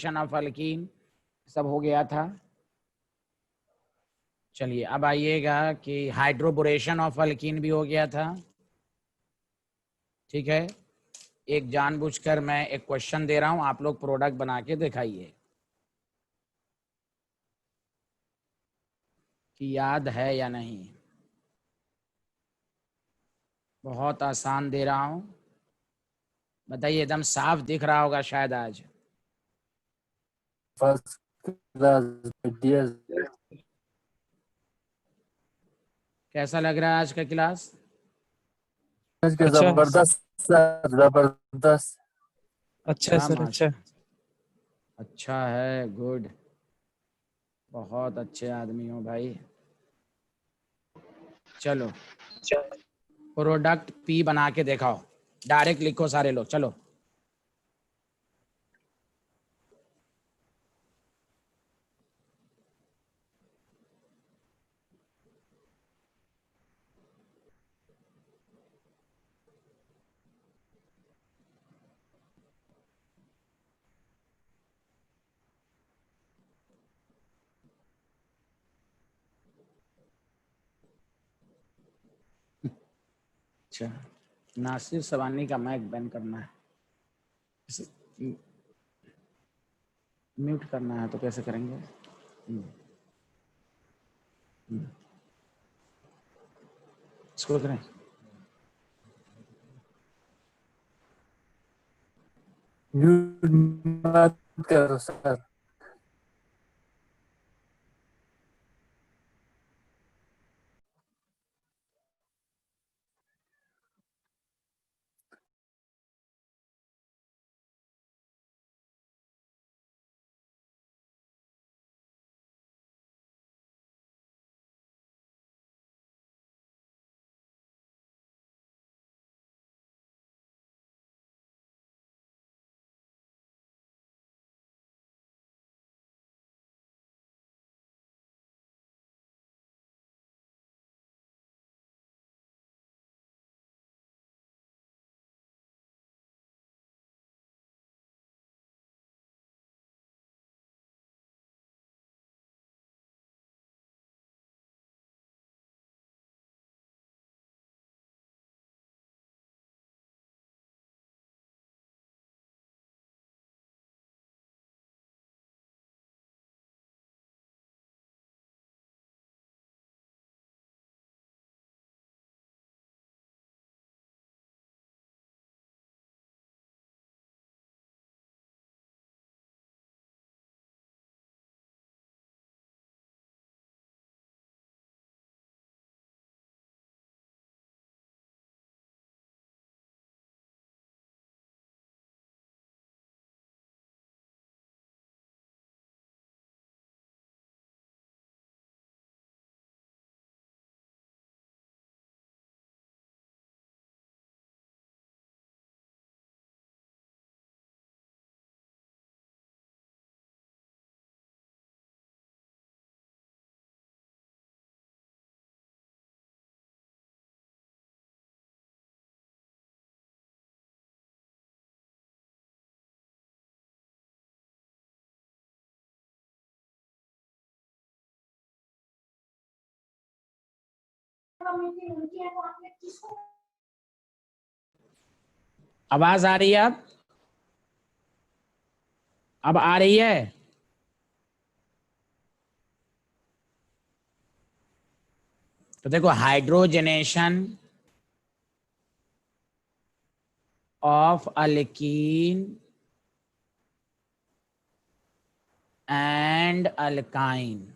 Of alkyne सब हो गया था। चलिए अब आइएगा कि हाइड्रोबोरेशन ऑफ अल्कीन भी हो गया था। ठीक है, एक जानबूझकर मैं एक क्वेश्चन दे रहा हूं, आप लोग प्रोडक्ट बना के दिखाइए कि याद है या नहीं। बहुत आसान दे रहा हूं, बताइए, एकदम साफ दिख रहा होगा शायद आज। First class dear. कैसा लग रहा है आज का क्लास? अच्छा जबरदस्त सर, जबरदस्त। अच्छा सर अच्छा। अच्छा है, गुड, बहुत अच्छे आदमी हो भाई। चलो प्रोडक्ट पी बना के दिखाओ, डायरेक्ट लिखो सारे लोग, चलो। अच्छा, नासिर सवानी का माइक बैन करना है, म्यूट करना है, तो कैसे करेंगे? इसको करें। म्यूट मत करो सर। आवाज आ रही है? अब आ रही है? तो देखो, hydrogenation of alkene and alkyne.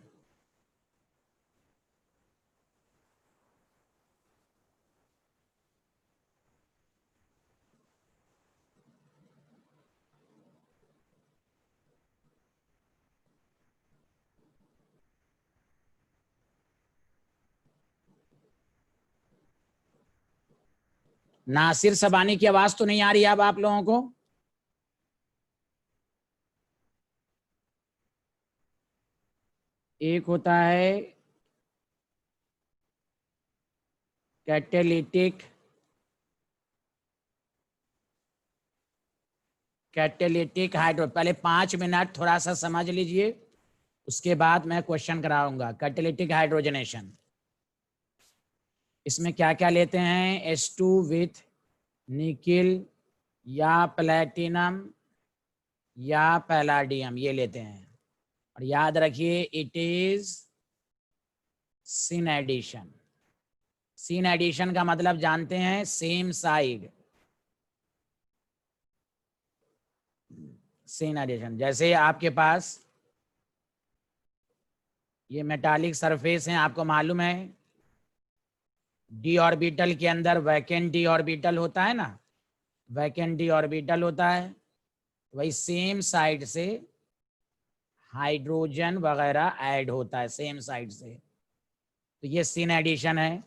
Nasir Sabani की आवाज तो नहीं आ रही है अब आप लोगों को? एक होता है कैटेलिटिक कैटेलिटिक हाइड्रो, पहले 5 मिनट थोड़ा सा समझ लीजिए, उसके बाद मैं क्वेश्चन कराऊंगा। कैटेलिटिक हाइड्रोजनेशन, इसमें क्या क्या लेते हैं? H2 विथ निकिल या प्लेटिनम या पैलाडियम, ये लेते हैं। और याद रखिए it is syn addition. Syn addition का मतलब जानते हैं? Same side. सिन एडिशन, जैसे आपके पास ये मेटालिक सरफेस है, आपको मालूम है डी ऑर्बिटल के अंदर वैकेंट डी ऑर्बिटल होता है ना, वैकेंट डी ऑर्बिटल होता है, वही सेम साइड से हाइड्रोजन वगैरह ऐड होता है, सेम साइड से, तो ये सिन एडिशन है।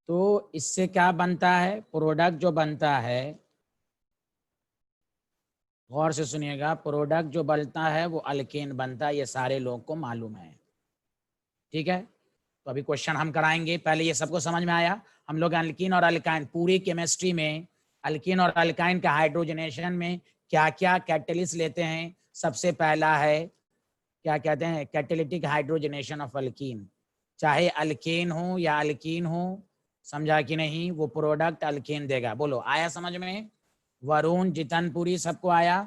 तो इससे क्या बनता है? प्रोडक्ट जो बनता है, गौर से सुनिएगा, प्रोडक्ट जो बनता है वो अल्केन बनता है, ये सारे लोगों को मालूम है। ठीक है, तो अभी क्वेश्चन हम कराएंगे। पहले ये सबको समझ में आया? हम लोग अल्कीन और अल्काइन, पूरी केमिस्ट्री में अल्कीन और अल्काइन का हाइड्रोजनेशन में क्या क्या कैटलिस्ट लेते हैं? सबसे पहला है, क्या कहते हैं? Catalytic hydrogenation of alkyne. चाहे अल्केन हो या अल्कीन हो, समझा कि नहीं, वो प्रोडक्ट अल्केन देगा। बोलो, आया समझ में? वरुण, जितनपुरी, सबको आया?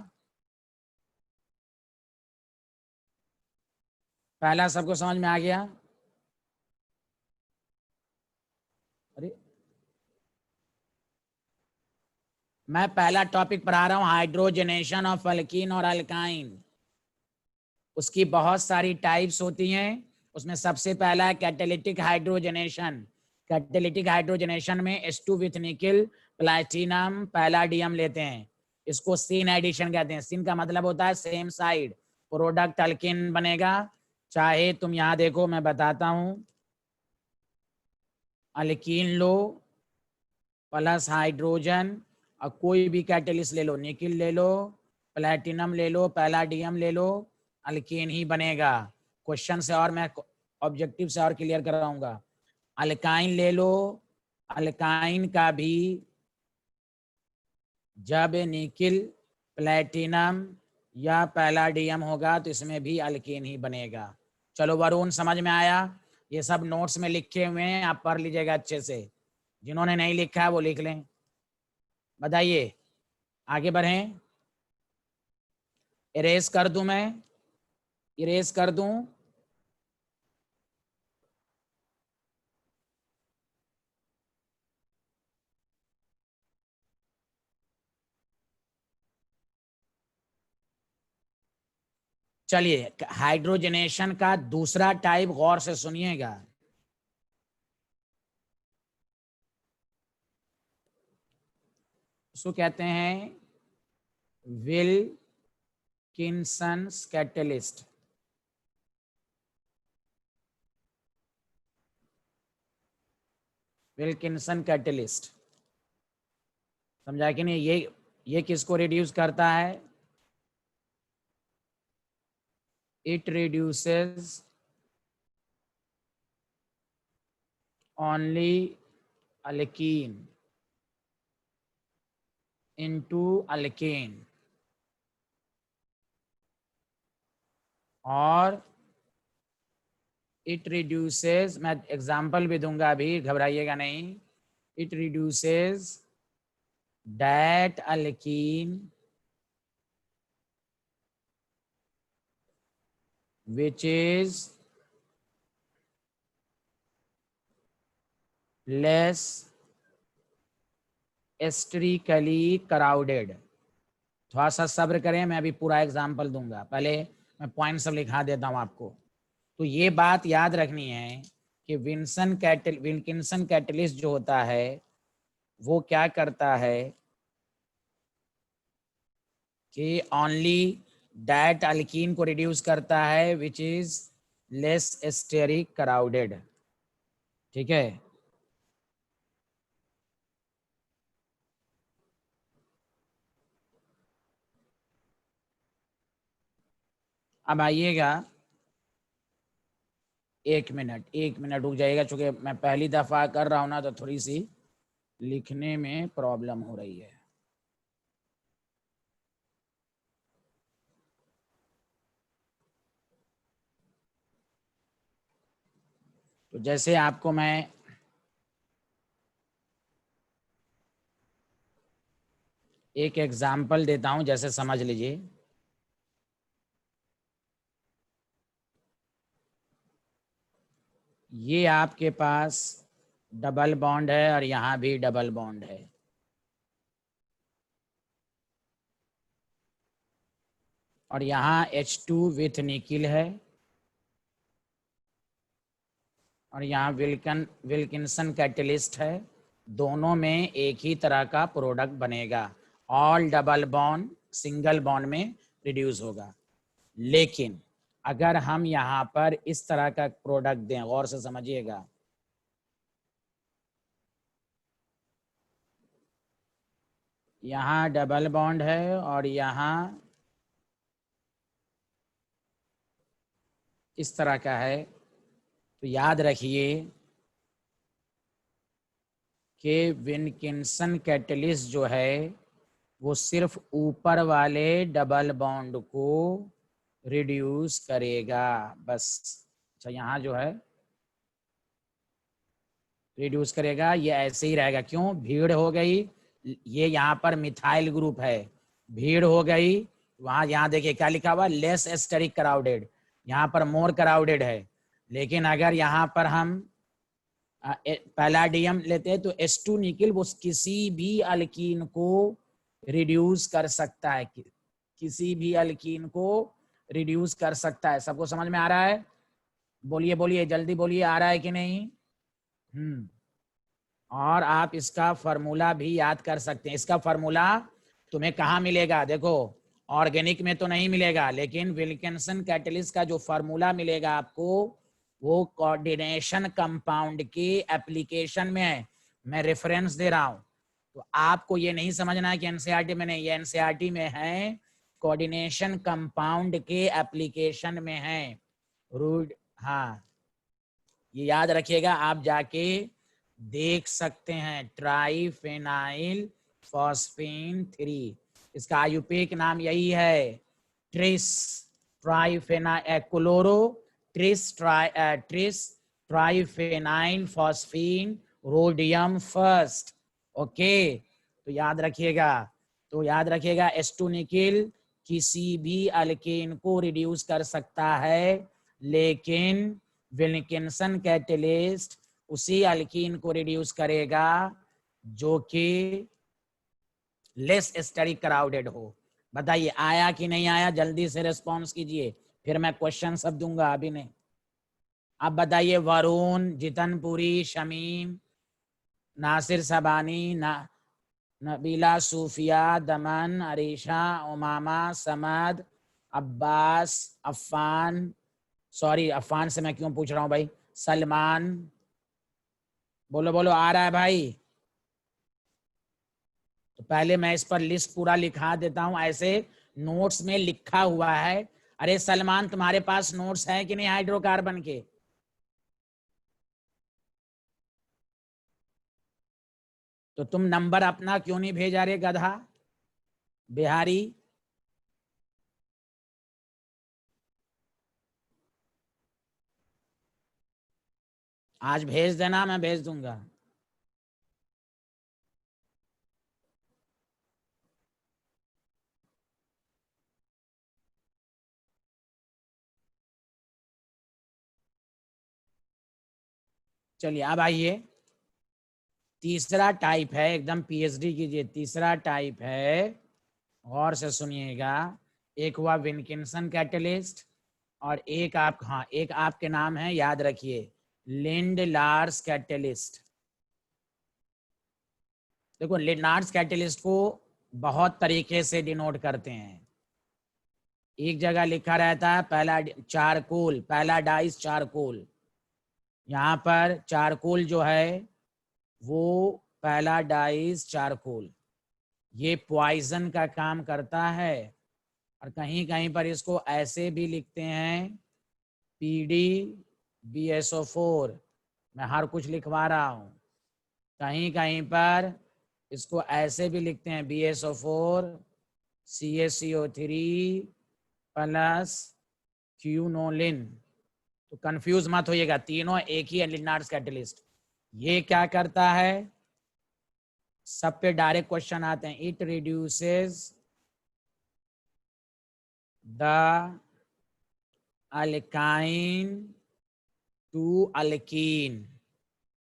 पहला सबको समझ में आ गया? अरे मैं पहला टॉपिक पढ़ा रहा हूं, हाइड्रोजनेशन ऑफ अल्कीन और अल्काइन। उसकी बहुत सारी टाइप्स होती हैं, उसमें सबसे पहला है कैटेलिटिक हाइड्रोजनेशन। कैटेलिटिक हाइड्रोजनेशन में H2 with nickel, platinum, palladium लेते हैं, इसको सिन एडिशन कहते हैं। सिन का मतलब होता है सेम साइड, प्रोडक्ट अल्कीन बनेगा। चाहे तुम यहाँ देखो, मैं बताता हूँ, अल्कीन लो प्लस हाइड्रोजन, और कोई भी कैटेलिस्ट ले लो, निकिल ले लो, प्लैटिनम ले लो, पैलाडियम ले लो, अल्केन ही बनेगा। क्वेश्चन से और मैं ऑब्जेक्टिव से और क्लियर कराऊंगा। अल्काइन ले लो, अल्काइन का भी जब निकिल, प्लैटिनम या पैलाडियम होगा तो इसमें भी अल्केन ही बनेगा। चलो वरुण, समझ में आया? ये सब नोट्स में लिखे हुए हैं, आप पढ़ लीजिएगा अच्छे से। जिन्होंने नहीं लिखा है वो लिख लें। बताइए, आगे बढ़ें? इरेज कर दूं मैं? इरेज कर दूं? चलिए, हाइड्रोजनेशन का दूसरा टाइप गौर से सुनिएगा। उसको कहते हैं विल्किंसन्स कैटलिस्ट। विल्किंसन कैटलिस्ट, समझा कि नहीं? ये किसको रिड्यूस करता है? It reduces only alkyne into alkane, और इट रिड्यूसेस, मैं एग्जाम्पल भी दूंगा अभी, घबराइएगा नहीं। It reduces that alkene which is less esterically crowded। थोड़ा सा सब्र करें, मैं अभी पूरा एग्जाम्पल दूंगा, पहले मैं पॉइंट सब लिखा देता हूं आपको। तो ये बात याद रखनी है कि विल्किंसन कैटलिस्ट जो होता है वो क्या करता है कि ओनली दैट अल्कीन को रिड्यूस करता है which is less asterisk crowded. ठीक है, अब आइएगा, एक मिनट रुक जाइएगा, चूंकि मैं पहली दफा कर रहा हूं ना, तो थोड़ी सी लिखने में प्रॉब्लम हो रही है। तो जैसे आपको मैं एक एग्जाम्पल देता हूं, जैसे समझ लीजिए। ये आपके पास डबल बॉन्ड है और यहां भी डबल बॉन्ड है। और यहाँ H2 विथ निकिल है और यहाँ विल्किंसन कैटलिस्ट है। दोनों में एक ही तरह का प्रोडक्ट बनेगा। All double bond single bond में रिड्यूस होगा। लेकिन अगर हम यहाँ पर इस तरह का प्रोडक्ट दें, गौर से समझिएगा, यहाँ डबल बॉन्ड है और यहाँ इस तरह का है, तो याद रखिए कि विल्किंसन कैटलिस्ट जो है वो सिर्फ ऊपर वाले डबल बॉन्ड को रिड्यूस करेगा बस। अच्छा, यहाँ जो है रिड्यूस करेगा, ये ऐसे ही रहेगा। क्यों? भीड़ हो गई, ये यहाँ पर मिथाइल ग्रुप है, भीड़ हो गई। वहाँ यहाँ देखिए क्या लिखा हुआ, लेस एस्टेरिक क्राउडेड, यहाँ पर मोर क्राउडेड है। लेकिन अगर यहाँ पर हम पैलाडियम लेते हैं तो H2 निकिल वो किसी भी अल्कीन को रिड्यूस कर सकता है, किसी भी अल्कीन को रिड्यूस कर सकता है। सबको समझ में आ रहा है? बोलिए बोलिए, जल्दी बोलिए, आ रहा है कि नहीं? और आप इसका फार्मूला भी याद कर सकते हैं। इसका फार्मूला तुम्हें कहाँ मिलेगा? देखो, ऑर्गेनिक में तो नहीं मिलेगा, लेकिन विल्किंसन कैटलिस्ट का जो फार्मूला मिलेगा आपको वो कोऑर्डिनेशन कंपाउंड की एप्लीकेशन में है। मैं रेफरेंस दे रहा हूं, तो आपको ये नहीं समझना है कि एनसीईआरटी में नहीं, ये एनसीईआरटी में है, कोऑर्डिनेशन कंपाउंड के एप्लीकेशन में है। रूट, हाँ, ये याद रखिएगा, आप जाके देख सकते हैं। ट्राइफेनाइल फॉस्फेन 3, इसका आयुर्वेदिक नाम यही है, tris triphenyl chloro tris triphenyl phosphine rhodium first. Okay, तो याद रखिएगा, H2 निकिल किसी भी अल्केन को रिड्यूस कर सकता है, लेकिन विल्किंसन कैटलिस्ट उसी अल्कीन को रिड्यूस करेगा जो कि लेस एस्टेरिक क्राउडेड हो। बताइए आया कि नहीं आया? जल्दी से रिस्पॉन्स कीजिए, फिर मैं क्वेश्चन सब दूंगा, अभी नहीं। अब बताइए, वरुण, जितनपुरी, शमीम, नासिर सबानी, नबीला, सूफिया, दमन, अरीशा, उमामा, समद, अब्बास, अफ़ान, सॉरी अफ़ान से मैं क्यों पूछ रहा हूं भाई, सलमान, बोलो बोलो, आ रहा है भाई? तो पहले मैं इस पर लिस्ट पूरा लिखा देता हूं, ऐसे नोट्स में लिखा हुआ है। अरे सलमान, तुम्हारे पास नोट्स है कि नहीं हाइड्रोकार्बन के? तो तुम नंबर अपना क्यों नहीं भेजा रे गधा बिहारी? आज भेज देना, मैं भेज दूंगा। चलिए अब आइए, तीसरा टाइप है, एकदम पीएचडी कीजिए, तीसरा टाइप है, गौर से सुनिएगा। एक हुआ विल्किंसन कैटलिस्ट और एक आप, हाँ, एक आपके नाम है, याद रखिए, लिंडलार्स कैटलिस्ट। देखो, लिंडलार्स कैटलिस्ट को बहुत तरीके से डिनोट करते हैं। एक जगह लिखा रहता है पहला चारकोल, पहला डाइस चारकोल। यहाँ पर चारकोल जो है वो पहला डाइस चारकोल, ये पॉइजन का काम करता है। और कहीं कहीं पर इसको ऐसे भी लिखते हैं PDBSO4, मैं हर कुछ लिखवा रहा हूँ। कहीं कहीं पर इसको ऐसे भी लिखते हैं BSO4 CaCO3 प्लस क्यूनोलिन। तो कंफ्यूज मत होइएगा, तीनों एक ही है लिनार्स कैटलिस्ट। ये क्या करता है, सब पे डायरेक्ट क्वेश्चन आते हैं। It reduces the alkyne to alkene,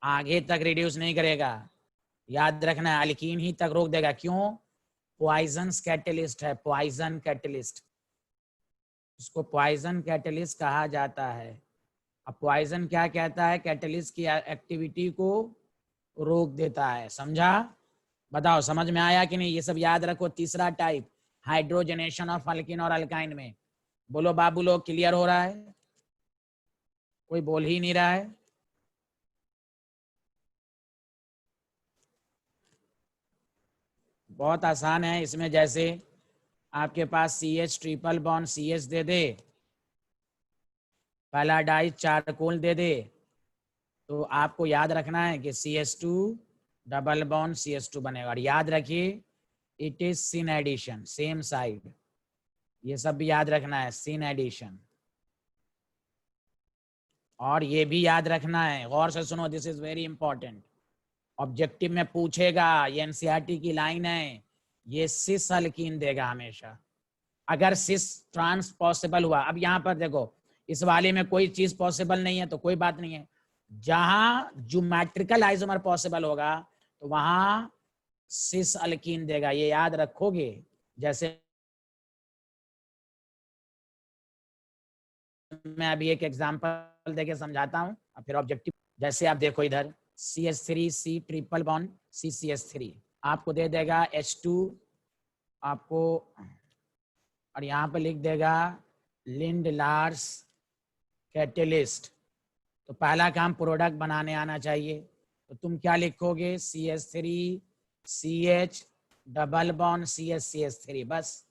आगे तक रिड्यूस नहीं करेगा, याद रखना है अल्कीन ही तक रोक देगा। क्यों? पॉइजन कैटलिस्ट है, पॉइजन कैटलिस्ट, उसको पॉइजन कैटलिस्ट कहा जाता है। अब पॉइजन क्या कहता है, कैटलिस्ट की एक्टिविटी को रोक देता है। समझा? बताओ समझ में आया कि नहीं? ये सब याद रखो। तीसरा टाइप हाइड्रोजनेशन ऑफ अल्किन और अल्काइन में। बोलो बाबू लोग, क्लियर हो रहा है? कोई बोल ही नहीं रहा है। बहुत आसान है इसमें, जैसे आपके पास CH ट्रिपल बॉन्ड CH दे दे, पहला डाई चारकोल दे दे, तो आपको याद रखना है कि CH2 डबल बॉन्ड CH2 बनेगा। और याद रखिए it is syn addition, same side, ये सब भी याद रखना है, सिन एडिशन। और ये भी याद रखना है, गौर से सुनो, this is very important, objective में पूछेगा, ये एनसीईआरटी की लाइन है, ये सिस अल्कीन देगा हमेशा। अगर सिस ट्रांस पॉसिबल हुआ, अब यहाँ पर देखो इस वाले में कोई चीज पॉसिबल नहीं है तो कोई बात नहीं है, जहां ज्योमेट्रिकल आइसोमर पॉसिबल होगा तो वहां सिस अल्कीन देगा, ये याद रखोगे। जैसे मैं अभी एक एग्जांपल देके समझाता हूं, और फिर ऑब्जेक्टिव। जैसे आप देखो इधर CH3 C triple bond CCH3 आपको दे देगा H2 आपको, और यहाँ पे लिख देगा लिंडलार्स कैटलिस्ट। तो पहला काम प्रोडक्ट बनाने आना चाहिए, तो तुम क्या लिखोगे, CH3 CH double bond CH बस।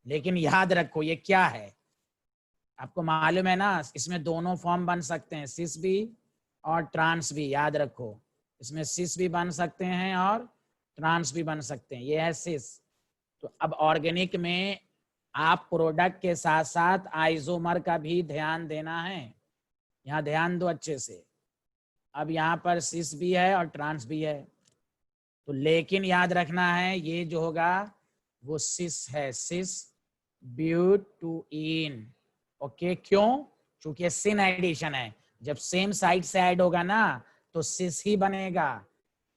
लेकिन याद रखो ये क्या है, आपको मालूम है ना, इसमें दोनों फॉर्म बन सकते हैं, सिस भी और ट्रांस भी। याद रखो इसमें सिस भी बन सकते हैं और ट्रांस भी बन सकते हैं, ये है सिस। तो अब ऑर्गेनिक में आप प्रोडक्ट के साथ साथ आइसोमर का भी ध्यान देना है, यहाँ ध्यान दो अच्छे से। अब यहाँ पर सिस भी है और ट्रांस भी है, तो लेकिन याद रखना है ये जो होगा वो सिस है, सिस ब्यूटुइन। ओके, क्यों? चूंकि सिन एडिशन है, जब सेम साइड से ऐड होगा ना तो सिस ही बनेगा,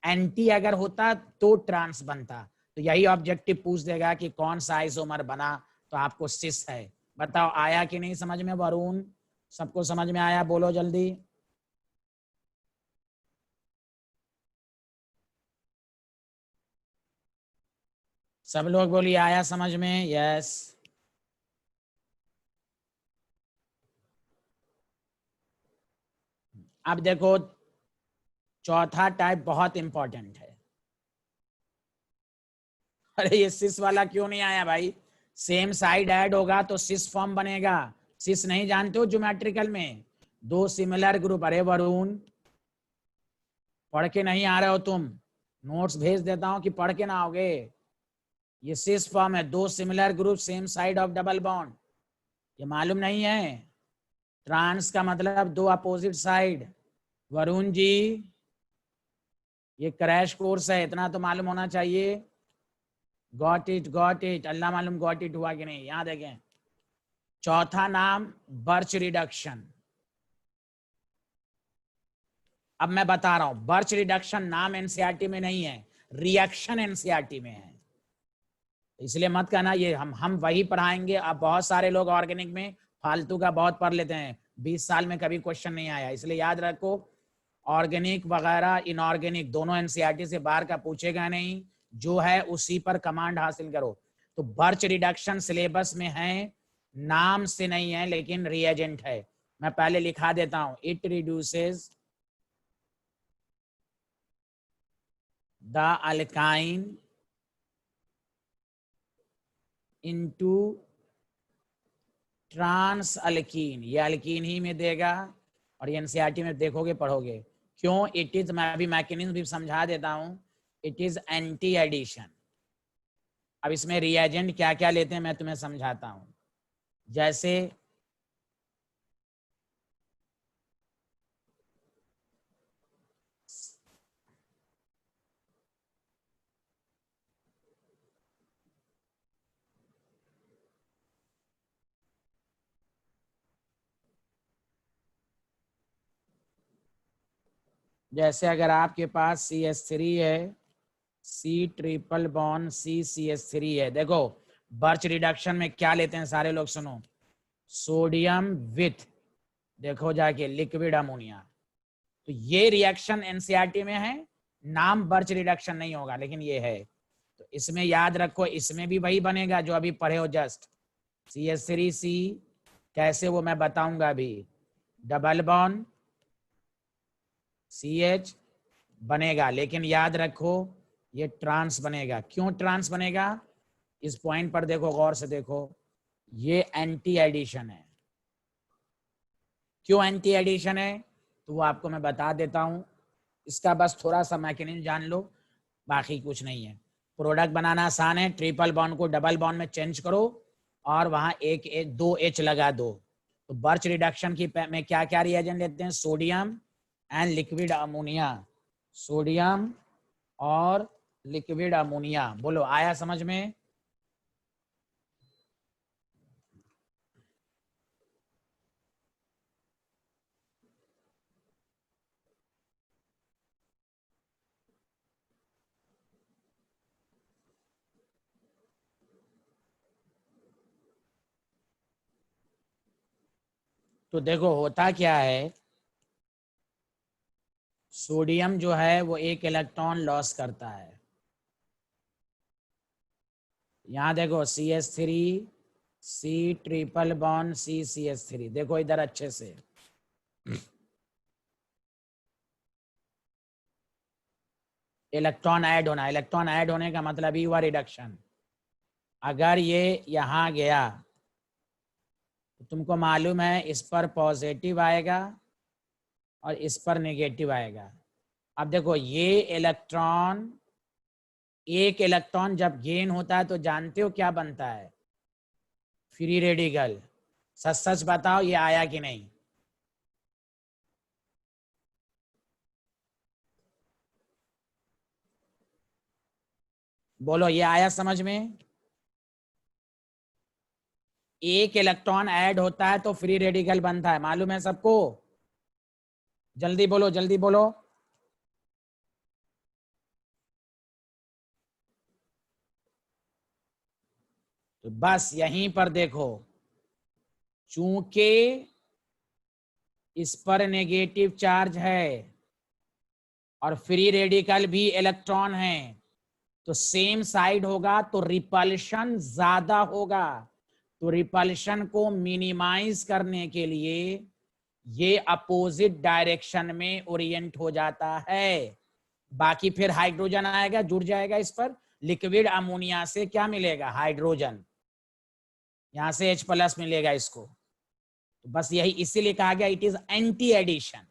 एंटी अगर होता तो ट्रांस बनता। तो यही ऑब्जेक्टिव पूछ देगा कि कौन सा आइसोमर बना, तो आपको सिस है। बताओ आया कि नहीं समझ में वरुण? सबको समझ में आया? बोलो जल्दी। सब लोग बोलिए आया समझ में? यस। अब देखो चौथा टाइप बहुत इंपॉर्टेंट है। अरे ये सिस वाला क्यों नहीं आया भाई? सेम साइड ऐड होगा तो सिस फॉर्म बनेगा। सिस नहीं जानते हो ज्योमेट्रिकल में? दो सिमिलर ग्रुप, अरे वरुण पढ़ के नहीं आ रहे हो तुम, नोट्स भेज देता हूं कि पढ़ के ना आओगे। ये सिस फॉर्म है, दो similar group same side of double bond, ये मालूम नहीं है? ट्रांस का मतलब दो अपोजिट साइड। वरुण जी ये क्रैश कोर्स है, इतना तो मालूम होना चाहिए। गॉट इट, अल्लाह मालूम गॉट इट हुआ कि नहीं। यहां देखें चौथा नाम बर्च रिडक्शन। अब मैं बता रहा हूं, बर्च रिडक्शन नाम एनसीईआरटी में नहीं है, रिएक्शन एनसीईआरटी में है, इसलिए मत कहना ये हम वही पढ़ाएंगे। अब बहुत सारे लोग ऑर्गेनिक में फालतू का बहुत पढ़ लेते हैं, 20 साल में कभी क्वेश्चन नहीं आया, इसलिए याद रखो ऑर्गेनिक वगैरह इनऑर्गेनिक दोनों एनसीईआरटी से बाहर का पूछेगा नहीं, जो है उसी पर कमांड हासिल करो। तो बर्च रिडक्शन सिलेबस में है, नाम से नहीं है लेकिन रिएजेंट है। मैं पहले लिखा देता हूं, it reduces the alkyne into trans alkene, ये अल्कीन ही में देगा, और ये एनसीईआरटी में देखोगे पढ़ोगे। क्यों? इट इज, मैं अभी मैकेनिज्म भी समझा देता हूं, इट इज एंटी एडिशन। अब इसमें रिएजेंट क्या क्या लेते हैं मैं तुम्हें समझाता हूं। जैसे जैसे अगर आपके पास CH3 है, C ट्रिपल बॉन्ड CCH3 है, देखो बर्च रिडक्शन में क्या लेते हैं सारे लोग, सुनो, सोडियम विथ, देखो जाके लिक्विड अमोनिया। तो ये रिएक्शन एनसीईआरटी में है, नाम बर्च रिडक्शन नहीं होगा लेकिन ये है। तो इसमें याद रखो, इसमें भी वही बनेगा जो अभी पढ़े हो जस्ट, CH3C, कैसे वो मैं बताऊंगा अभी, डबल बॉन्ड CH बनेगा, लेकिन याद रखो ये ट्रांस बनेगा। क्यों ट्रांस बनेगा, इस पॉइंट पर देखो, गौर से देखो, ये एंटी एडिशन है। क्यों एंटी एडिशन है तो वो आपको मैं बता देता हूं, इसका बस थोड़ा सा मैकेनिज्म जान लो, बाकी कुछ नहीं है। प्रोडक्ट बनाना आसान है, ट्रिपल बॉन्ड को डबल बॉन्ड में चेंज करो और वहां दो H लगा दो। तो बर्च रिडक्शन की में क्या क्या रिएजेंट लेते हैं, sodium and liquid ammonia, sodium और लिक्विड अमोनिया। बोलो आया समझ में? तो देखो होता क्या है, सोडियम जो है वो एक इलेक्ट्रॉन लॉस करता है। यहां देखो CH3 C triple bond CCH3, देखो इधर अच्छे से, इलेक्ट्रॉन ऐड होना, इलेक्ट्रॉन ऐड होने का मतलब ही हुआ रिडक्शन। अगर ये यहां गया तो तुमको मालूम है इस पर पॉजिटिव आएगा और इस पर नेगेटिव आएगा। अब देखो ये इलेक्ट्रॉन, एक इलेक्ट्रॉन जब गेन होता है तो जानते हो क्या बनता है, फ्री रेडिकल। सच सच बताओ ये आया कि नहीं? बोलो ये आया समझ में? एक इलेक्ट्रॉन ऐड होता है तो फ्री रेडिकल बनता है, मालूम है सबको? जल्दी बोलो जल्दी बोलो। तो बस यहीं पर देखो, चूंकि इस पर नेगेटिव चार्ज है और फ्री रेडिकल भी इलेक्ट्रॉन है, तो सेम साइड होगा तो रिपल्शन ज्यादा होगा। तो रिपल्शन को मिनिमाइज करने के लिए ये अपोजिट डायरेक्शन में ओरिएंट हो जाता है। बाकी फिर हाइड्रोजन आएगा, जुड़ जाएगा इस पर, लिक्विड अमोनिया से क्या मिलेगा, हाइड्रोजन, यहां से H+ मिलेगा इसको। तो बस यही इसीलिए कहा गया it is anti addition,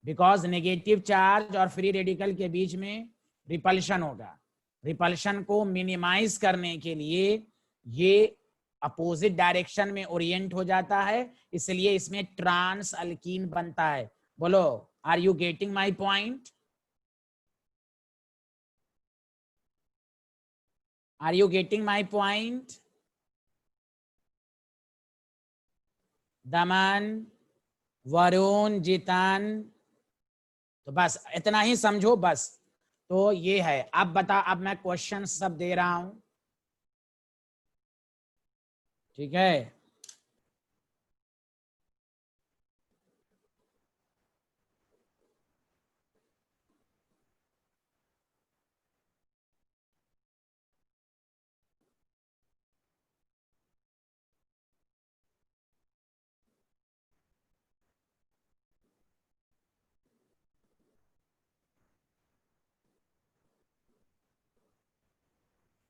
because negative charge और फ्री रेडिकल के बीच में रिपल्शन होगा। रिपल्शन को मिनिमाइज करने के लिए ये अपोजिट डायरेक्शन में ओरिएंट हो जाता है, इसलिए इसमें ट्रांस अल्कीन बनता है। बोलो are you getting my point? Are you getting my point? Daman, Varun, जितन, तो बस इतना ही समझो बस। तो ये है, अब बता, अब मैं क्वेश्चन सब दे रहा हूं, ठीक है?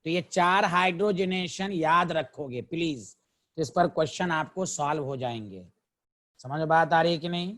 तो ये 4 हाइड्रोजनेशन याद रखोगे प्लीज, तो इस पर क्वेश्चन आपको सॉल्व हो जाएंगे। समझ में बात आ रही है कि नहीं?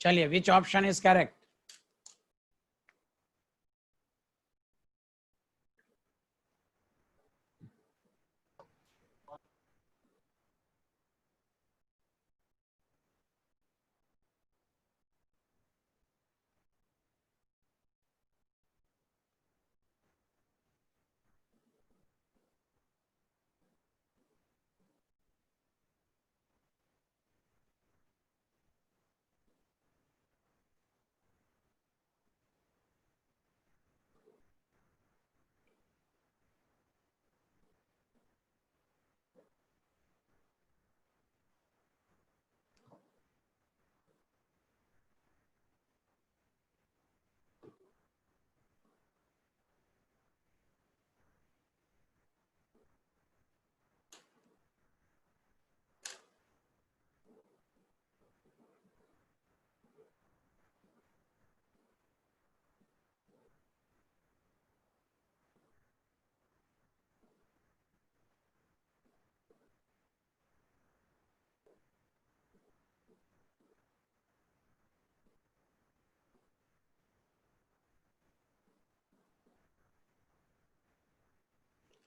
चलिए, विच ऑप्शन इज करेक्ट?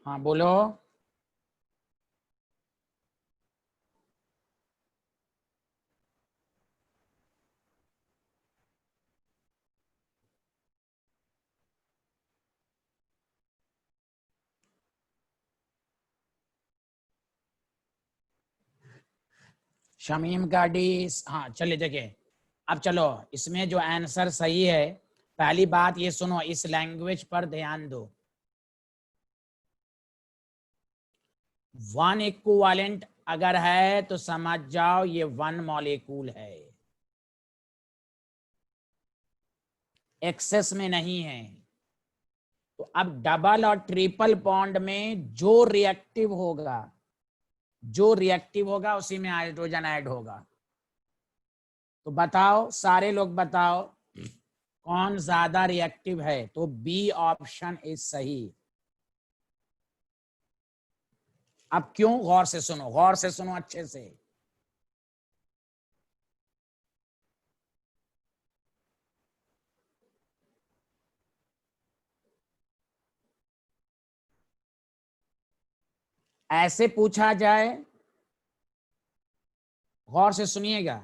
हाँ बोलो। शमीम गाड़ी। हाँ चलिए देखिए, अब चलो इसमें जो आंसर सही है, पहली बात ये सुनो, इस लैंग्वेज पर ध्यान दो। वन इक्विवेलेंट अगर है तो समझ जाओ ये वन मॉलिक्यूल है, एक्सेस में नहीं है। तो अब डबल और ट्रिपल बॉन्ड में जो रिएक्टिव होगा उसी में हाइड्रोजन ऐड होगा। तो बताओ, सारे लोग बताओ कौन ज्यादा रिएक्टिव है? तो बी ऑप्शन इज सही। अब क्यों? गौर से सुनो अच्छे से। ऐसे पूछा जाए, गौर से सुनिएगा,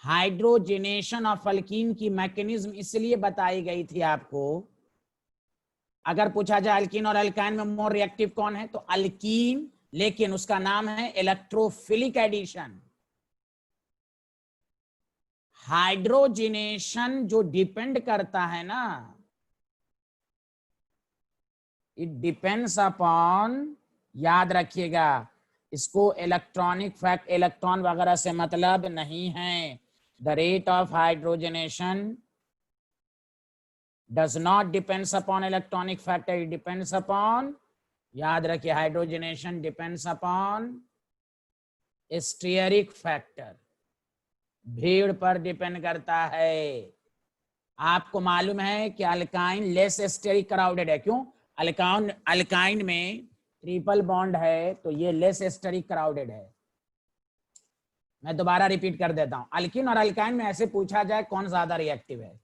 हाइड्रोजनेशन ऑफ अल्कीन की मैकेनिज्म इसलिए बताई गई थी आपको। अगर पूछा जाए अल्कीन और अल्काइन में मोर रिएक्टिव कौन है, तो अल्कीन, लेकिन उसका नाम है इलेक्ट्रोफिलिक एडिशन। हाइड्रोजनेशन जो डिपेंड करता है ना, इट डिपेंड्स अपॉन, याद रखिएगा, इसको इलेक्ट्रॉनिक फैक्ट, इलेक्ट्रॉन वगैरह से मतलब नहीं है। The rate of hydrogenation does not depends upon electronic factor, it depends upon, याद रखिए, hydrogenation depends upon stearic factor, भीड़ पर डिपेंड करता है। आपको मालूम है कि अल्काइन लेस स्टेरिक क्राउडेड है। क्यों? अल्काइन में ट्रिपल बॉन्ड है तो ये लेस स्टेरिक क्राउडेड है। मैं दोबारा रिपीट कर देता हूं, अल्किन और अल्काइन में ऐसे पूछा जाए कौन ज्यादा रिएक्टिव है,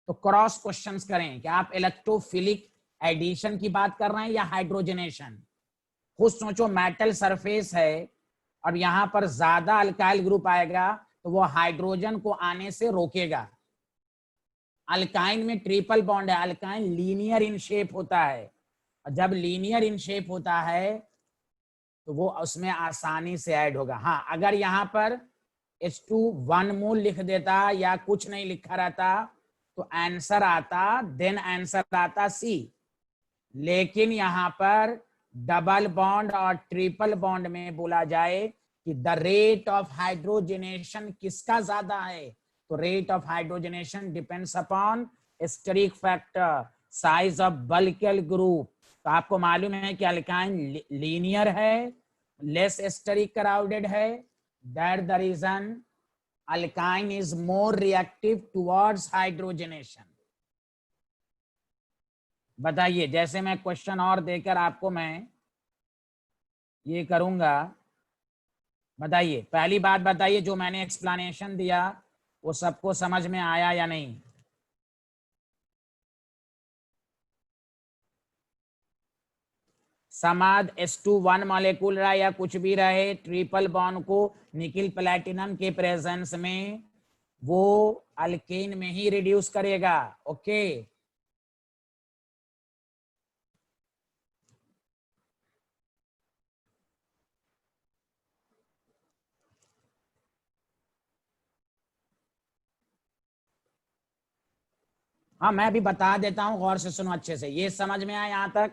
तो क्रॉस क्वेश्चंस करें कि आप इलेक्ट्रोफिलिक एडिशन की बात कर रहे हैं या हाइड्रोजनेशन। खुद सोचो, मेटल सरफेस है और यहां पर ज्यादा अल्काइल ग्रुप आएगा तो वो हाइड्रोजन को आने से रोकेगा। अल्काइन में ट्रिपल बॉन्ड है, अल्काइन लीनियर इन शेप होता है, और जब लीनियर इन शेप होता है तो वो उसमें आसानी से ऐड होगा। हाँ, अगर यहाँ पर H2 1 मोल लिख देता या कुछ नहीं लिखा रहता तो आंसर आता, देन आंसर आता सी। लेकिन यहाँ पर डबल बॉन्ड और ट्रिपल बॉन्ड में बोला जाए कि द रेट ऑफ हाइड्रोजनेशन किसका ज्यादा है, तो rate of hydrogenation depends upon steric factor, size of bulky group. तो आपको मालूम है कि अल्काइन लीनियर है, लेस स्टेरिक क्राउडेड है, that the reason alkyne is more reactive towards hydrogenation. बताइए, जैसे मैं क्वेश्चन और देकर आपको मैं ये करूंगा, बताइए, पहली बात बताइए, जो मैंने एक्सप्लेनेशन दिया वो सबको समझ में आया या नहीं? समाद S2 1 मॉलिक्यूल रहा या कुछ भी रहे, ट्रिपल बॉन्ड को निकिल प्लैटिनम के प्रेजेंस में वो अल्केन में ही रिड्यूस करेगा। ओके, हाँ मैं भी बता देता हूँ, गौर से सुनो अच्छे से। ये समझ में आया यहाँ तक?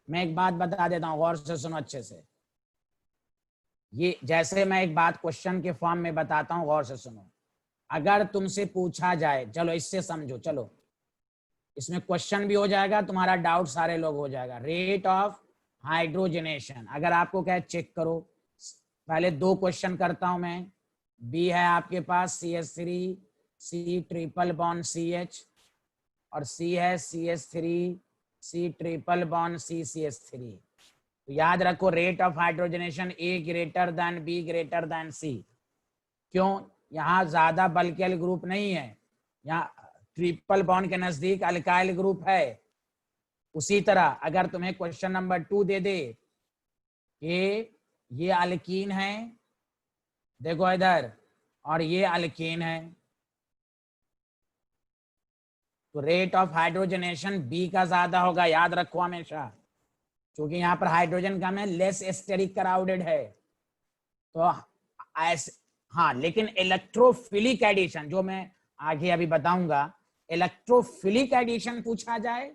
मैं एक बात बता देता हूँ, गौर से सुनो अच्छे से। ये जैसे मैं एक बात क्वेश्चन के फॉर्म में बताता हूँ, गौर से सुनो। अगर तुमसे पूछा जाए, चलो इससे समझो, चलो इसमें क्वेश्चन भी हो जाएगा, तुम्हारा डाउट सारे लोग हो जाएगा। रेट ऑफ हाइड्रोजनेशन, अगर आपको क्या चेक करो, पहले दो क्वेश्चन करता हूं मैं। बी है आपके पास CH3 C triple bond CH, और C है CH3 C triple bond CCH3। तो याद रखो, rate of hydrogenation A greater than B greater than C। क्यों? यहाँ ज्यादा बल्कियल ग्रुप नहीं है, यहाँ ट्रिपल बॉन्ड के नजदीक अल्काइल ग्रुप है। उसी तरह अगर तुम्हें क्वेश्चन नंबर 2 दे दे कि ये अल्कीन है, देखो इधर, और ये अल्कीन है, तो रेट ऑफ हाइड्रोजनेशन बी का ज्यादा होगा, याद रखो हमेशा, क्योंकि यहाँ पर हाइड्रोजन कम है, लेस स्टेरिक क्राउडेड है। तो ऐसे, हाँ, लेकिन इलेक्ट्रोफिलिक एडिशन जो मैं आगे अभी बताऊंगा, इलेक्ट्रोफिलिक एडिशन पूछा जाए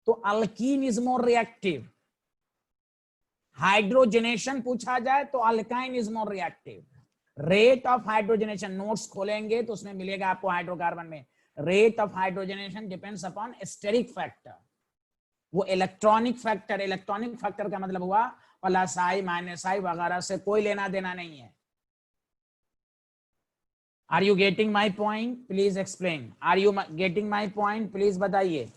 तो alkene is more reactive. Hydrogenation पूछा जाए तो alkyne is more reactive. Rate of hydrogenation notes खोलेंगे तो उसमें मिलेगा आपको हाइड्रोकार्बन में, rate of hydrogenation depends upon steric factor. वो इलेक्ट्रॉनिक फैक्टर, इलेक्ट्रॉनिक फैक्टर का मतलब हुआ प्लस आई माइनस आई वगैरह से कोई लेना देना नहीं है। Are you getting my point? Please explain. Are you getting my point? Please बताइए।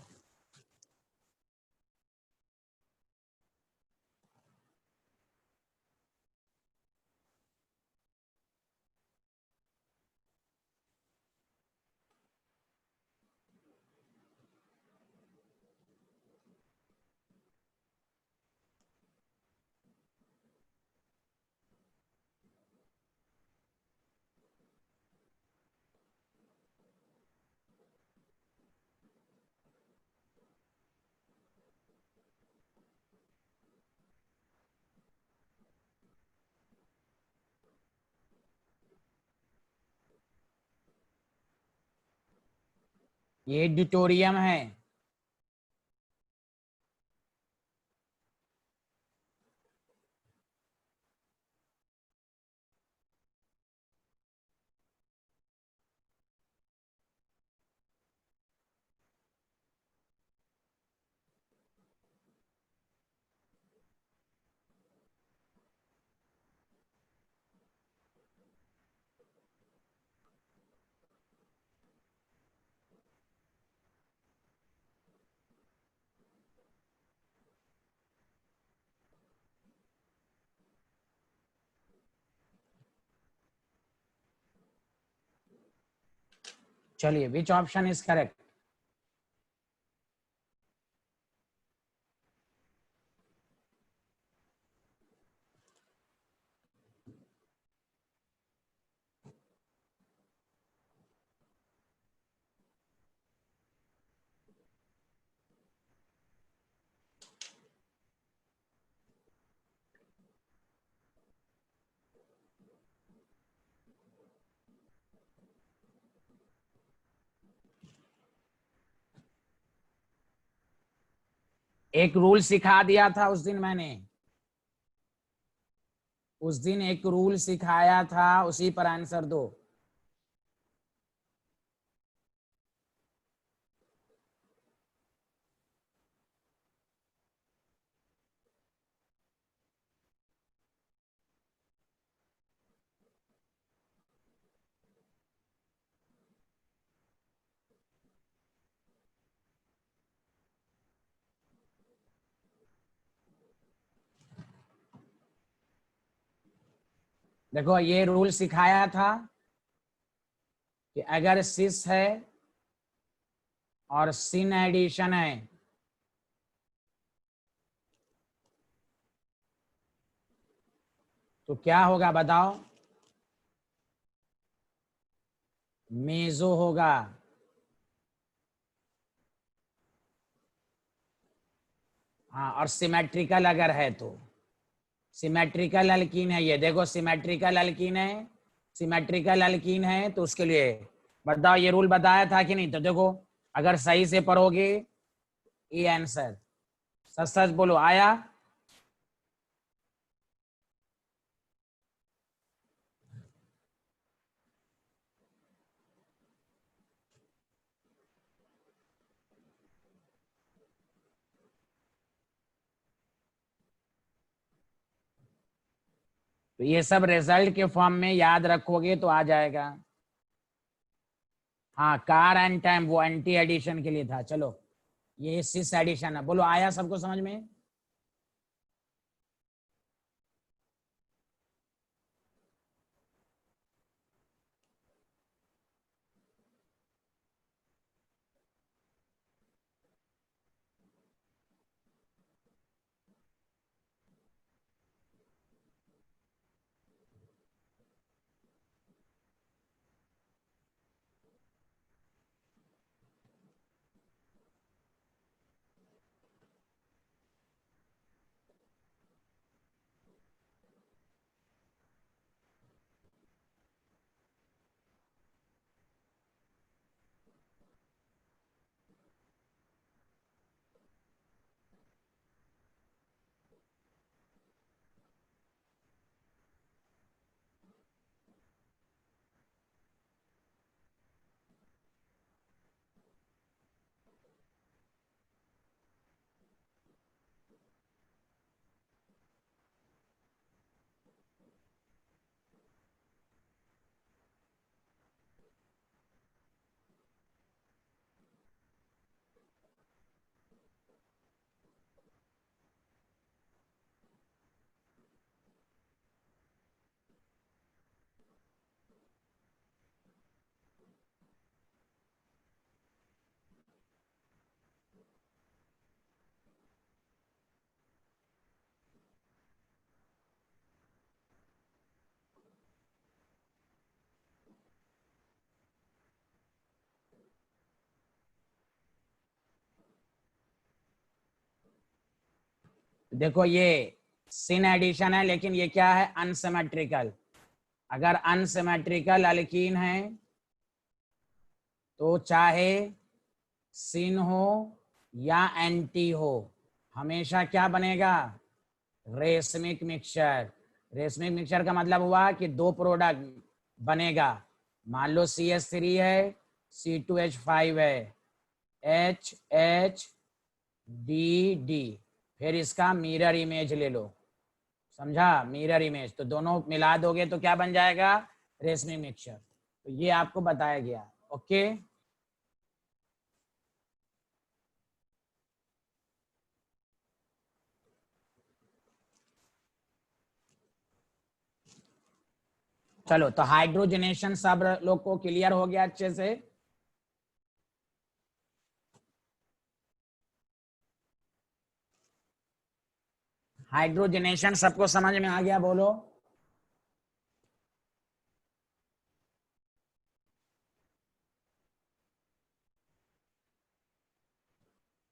ये ड्यूटोरियम है। चलिए, विच ऑप्शन इज करेक्ट? एक रूल सिखा दिया था उस दिन मैंने, उस दिन एक रूल सिखाया था, उसी पर आंसर दो। देखो ये रूल सिखाया था कि अगर सिस है और सिन एडिशन है तो क्या होगा बताओ? मेजो होगा। हाँ, और सिमेट्रिकल अगर है तो सिमेट्रिकल अल्कीन है ये, देखो सिमेट्रिकल अल्कीन है, सिमेट्रिकल अल्कीन है तो उसके लिए बताओ, ये रूल बताया था कि नहीं? तो देखो अगर सही से पढ़ोगे ये आंसर, सच सच बोलो आया? तो ये सब रिजल्ट के फॉर्म में याद रखोगे तो आ जाएगा। हाँ, कार एंड टाइम वो एंटी एडिशन के लिए था। चलो ये सिस एडिशन है, बोलो आया सबको समझ में? देखो ये सिन एडिशन है लेकिन ये क्या है? अनसिमेट्रिकल। अगर अनसिमेट्रिकल अल्कीन है तो चाहे सिन हो या एंटी हो, हमेशा क्या बनेगा? Racemic mixture. रेशमिक मिक्सचर का मतलब हुआ कि दो प्रोडक्ट बनेगा। मान लो CH3 है, C2H5 है, HHDD, फिर इसका मिरर इमेज ले लो, समझा? मिरर इमेज, तो दोनों मिला दोगे तो क्या बन जाएगा? Racemic mixture. तो ये आपको बताया गया। ओके, चलो तो हाइड्रोजनेशन सब लोग को क्लियर हो गया अच्छे से? हाइड्रोजनेशन सबको समझ में आ गया? बोलो।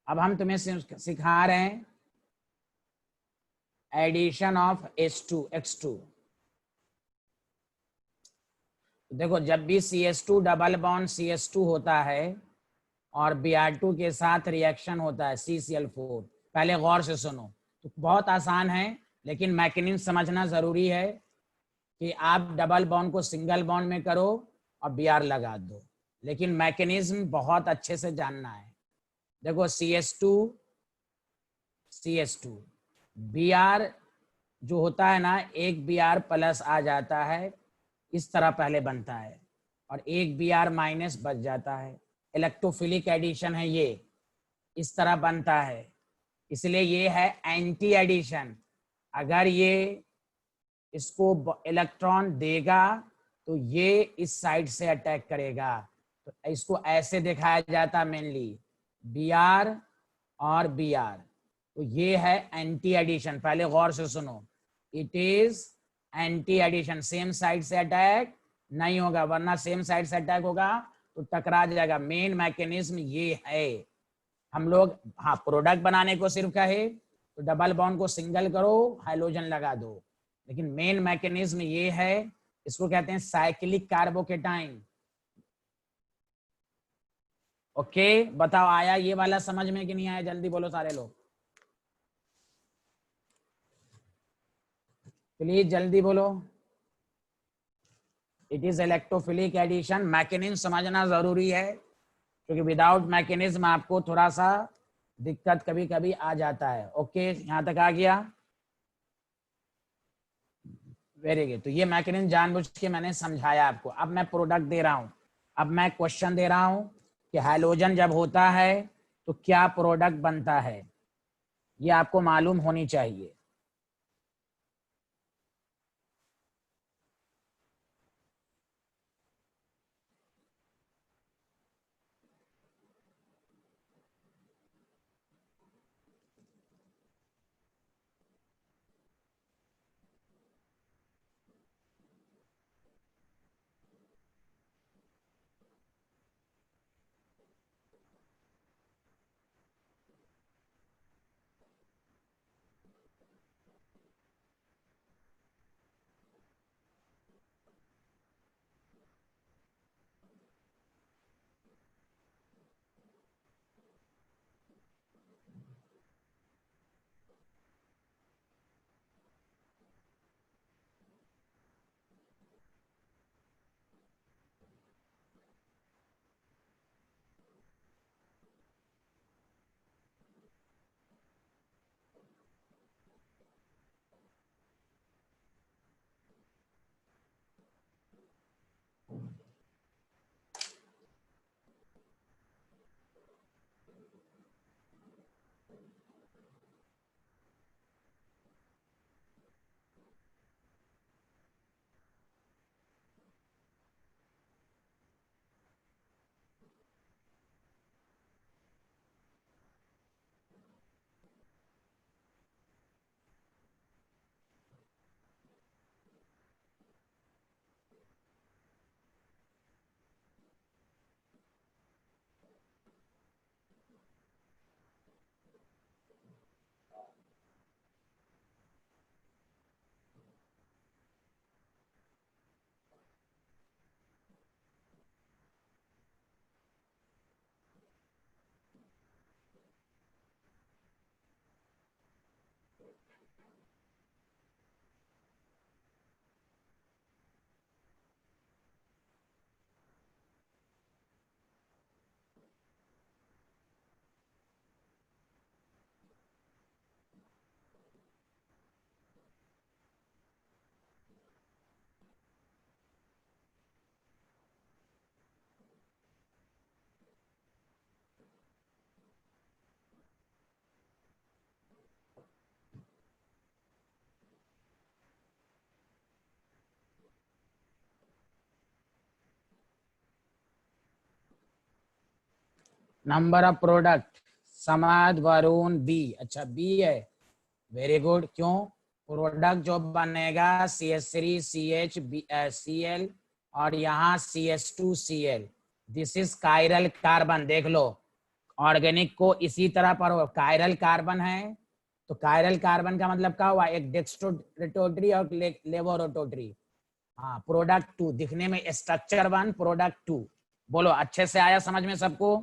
अब हम तुम्हें सिखा रहे हैं एडिशन ऑफ H2X2। देखो जब भी CH2 डबल बॉन्ड CH2 होता है और Br2 के साथ रिएक्शन होता है CCl4, पहले गौर से सुनो, तो बहुत आसान है लेकिन मैकेनिज्म समझना जरूरी है कि आप डबल बॉन्ड को सिंगल बॉन्ड में करो और Br लगा दो, लेकिन मैकेनिज्म बहुत अच्छे से जानना है। देखो CH2 Br जो होता है ना, एक Br प्लस आ जाता है, इस तरह पहले बनता है, और एक Br माइनस बच जाता है। इलेक्ट्रोफिलिक एडिशन है ये, इस तरह बनता है, इसलिए ये है एंटी एडिशन। अगर ये इसको इलेक्ट्रॉन देगा तो ये इस साइड से अटैक करेगा, तो इसको ऐसे दिखाया जाता मेनली Br और Br। तो ये है एंटी एडिशन, पहले गौर से सुनो, it is anti addition, same side से अटैक नहीं होगा, वरना सेम साइड से अटैक होगा तो टकरा जाएगा। मेन मैकेनिज्म ये है। हम लोग हाँ प्रोडक्ट बनाने को सिर्फ कहे तो डबल बॉन्ड को सिंगल करो, हाइड्रोजन लगा दो, लेकिन मेन मैकेनिज्म ये है, इसको कहते हैं साइक्लिक कार्बोकेटाइन। ओके बताओ आया ये वाला समझ में कि नहीं आया, जल्दी बोलो सारे लोग, प्लीज जल्दी बोलो। It is electrophilic addition, mechanism समझना जरूरी है क्योंकि विदाउट मैकेनिज्म आपको थोड़ा सा दिक्कत कभी कभी आ जाता है। ओके यहां तक आ गया, वेरी गुड। तो ये मैकेनिज्म जानबूझ के मैंने समझाया आपको। अब मैं प्रोडक्ट दे रहा हूं, अब मैं क्वेश्चन दे रहा हूं कि हाइड्रोजन जब होता है तो क्या प्रोडक्ट बनता है, ये आपको मालूम होनी चाहिए। Number of product Samad Varun B, अच्छा बी है, वेरी गुड। क्यों, प्रोडक्ट जो बनेगा CH3CH और यहाँ CH2Cl, this is chiral carbon. देख लो ऑर्गेनिक को इसी तरह पर कायरल कार्बन है, तो कायरल कार्बन का मतलब क्या हुआ, एक डेक्स्ट्रोरोटरी और लेवोरोटरी। हाँ प्रोडक्ट 2 दिखने में स्ट्रक्चर 1 प्रोडक्ट 2। बोलो अच्छे से आया समझ में सबको।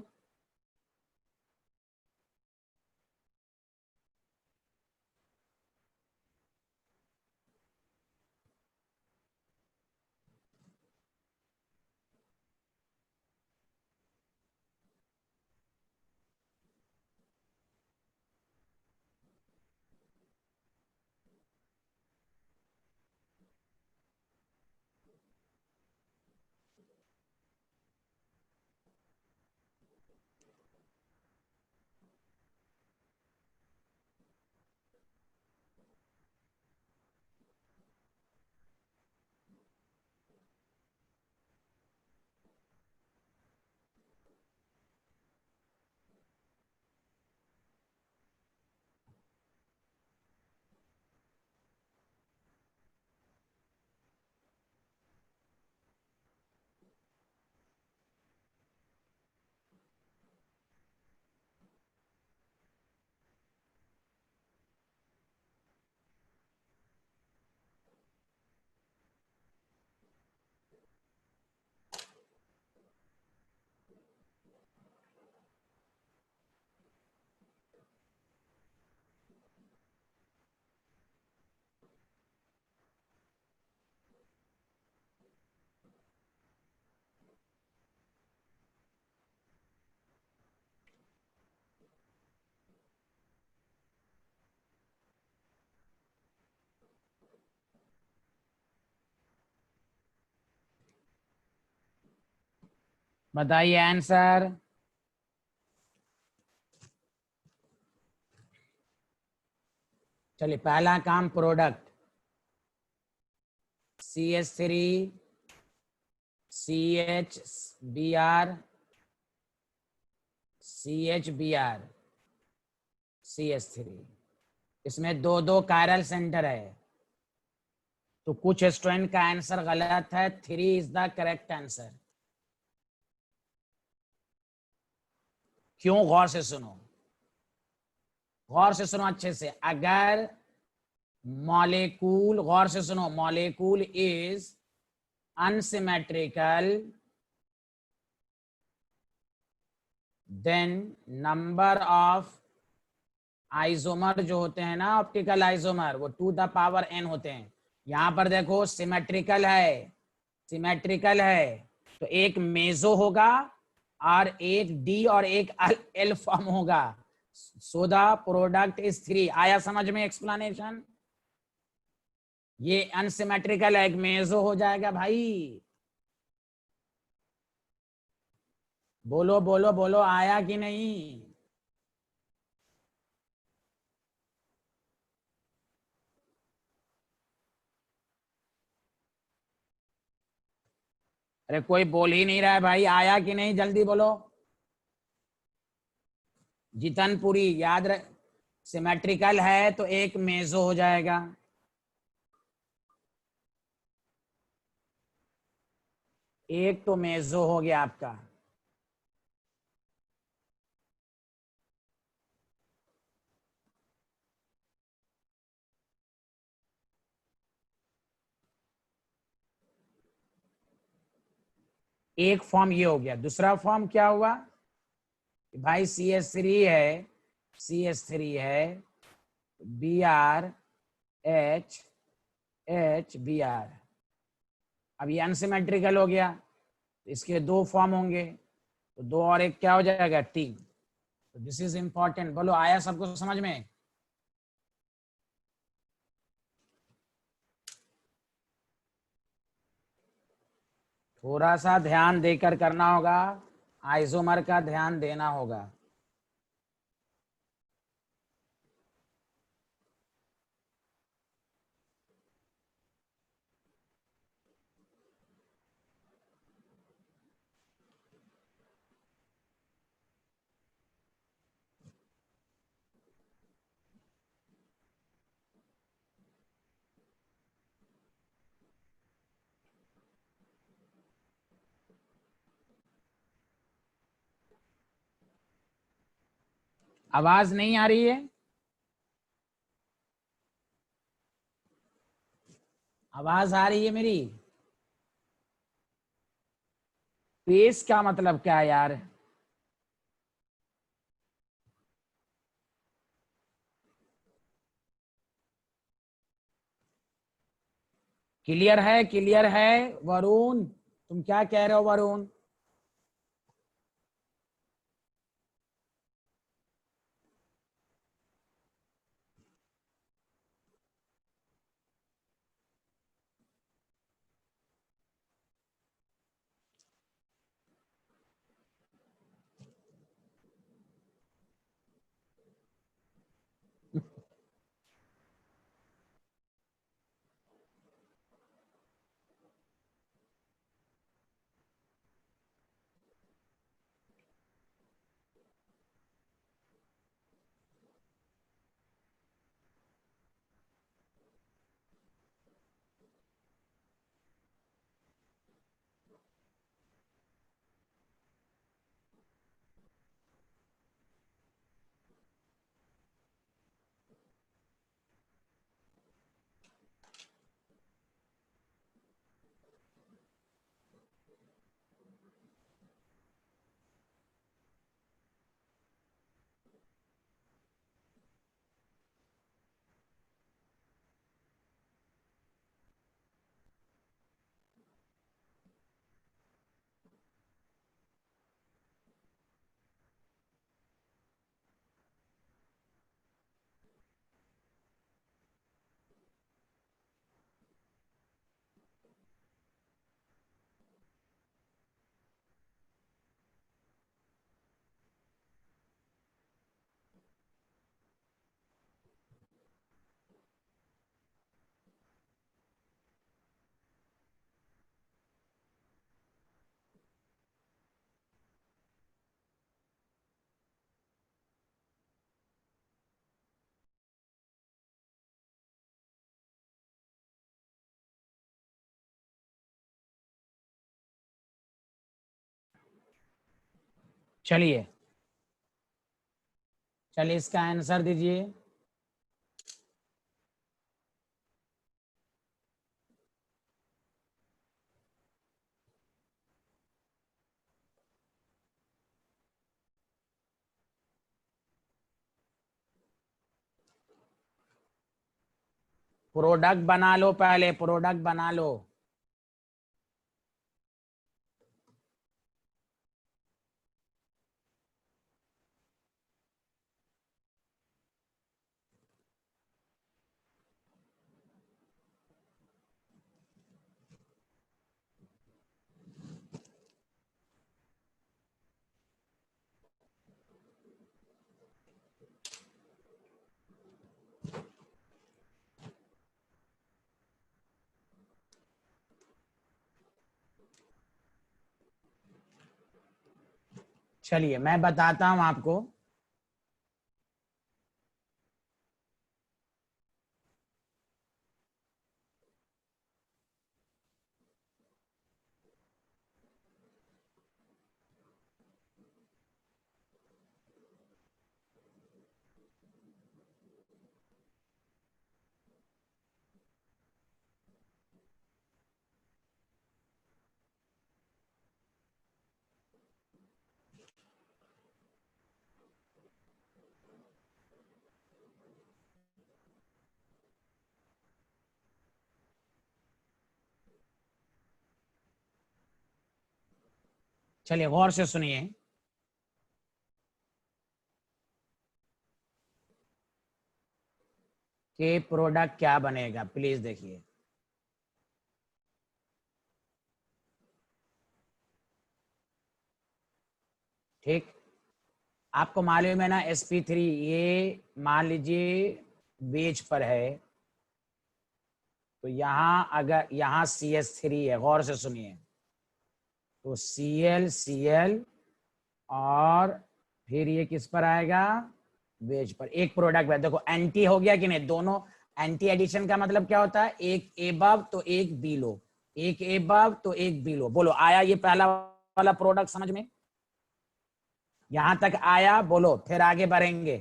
बताइए आंसर। चलिए पहला काम product CH3 CHBr CHBr CH3, इसमें दो दो कायरल सेंटर है, तो कुछ स्टूडेंट का आंसर गलत है। 3 इज द करेक्ट आंसर। क्यों? गौर से सुनो, गौर से सुनो अच्छे से। अगर मॉलिक्यूल, गौर से सुनो, molecule is unsymmetrical then number of isomer जो होते हैं ना, ऑप्टिकल आइसोमर, वो 2 द पावर n होते हैं। यहां पर देखो सिमेट्रिकल है, सिमेट्रिकल है, तो एक मेजो होगा और एक डी और एक एल फॉर्म होगा। So the product is 3। आया समझ में एक्सप्लेनेशन? ये अनसिमेट्रिकल है, एक मेजो हो जाएगा भाई। बोलो बोलो बोलो, आया कि नहीं? अरे कोई बोल ही नहीं रहा है भाई, आया कि नहीं? जल्दी बोलो। जितनपुरी याद रख, सिमेट्रिकल है तो एक मेजो हो जाएगा। एक तो मेजो हो गया आपका। एक फॉर्म ये हो गया। दूसरा फॉर्म क्या हुआ भाई? CH3 है, CH3 है, BrH अब ये अनसिमेट्रिकल हो गया, इसके दो फॉर्म होंगे, तो दो और एक क्या हो जाएगा? T। तो दिस इज इंपॉर्टेंट। बोलो आया सबको समझ में? थोड़ा सा ध्यान देकर करना होगा, आइसोमर का ध्यान देना होगा। आवाज नहीं आ रही है? आवाज आ रही है मेरी? पेस का मतलब क्या है यार? क्लियर है? क्लियर है? वरुण, तुम क्या कह रहे हो वरुण? चलिए चलिए इसका आंसर दीजिए। प्रोडक्ट बना लो, पहले प्रोडक्ट बना लो। चलिए मैं बताता हूं आपको। चलिए गौर से सुनिए। कि प्रोडक्ट क्या बनेगा, प्लीज देखिए। ठीक, आपको मालूम है ना sp3 ये मान लीजिए बेच पर है, तो यहाँ अगर यहाँ CH3 है, गौर से सुनिए, तो Cl और फिर ये किस पर आएगा, बेच पर। एक प्रोडक्ट है, देखो एंटी हो गया कि नहीं, दोनों एंटी एडिशन का मतलब क्या होता है, एक एबव तो एक बिलो, एक एबव तो एक बिलो। बोलो आया ये पहला वाला प्रोडक्ट समझ में, यहां तक आया, बोलो फिर आगे बढ़ेंगे।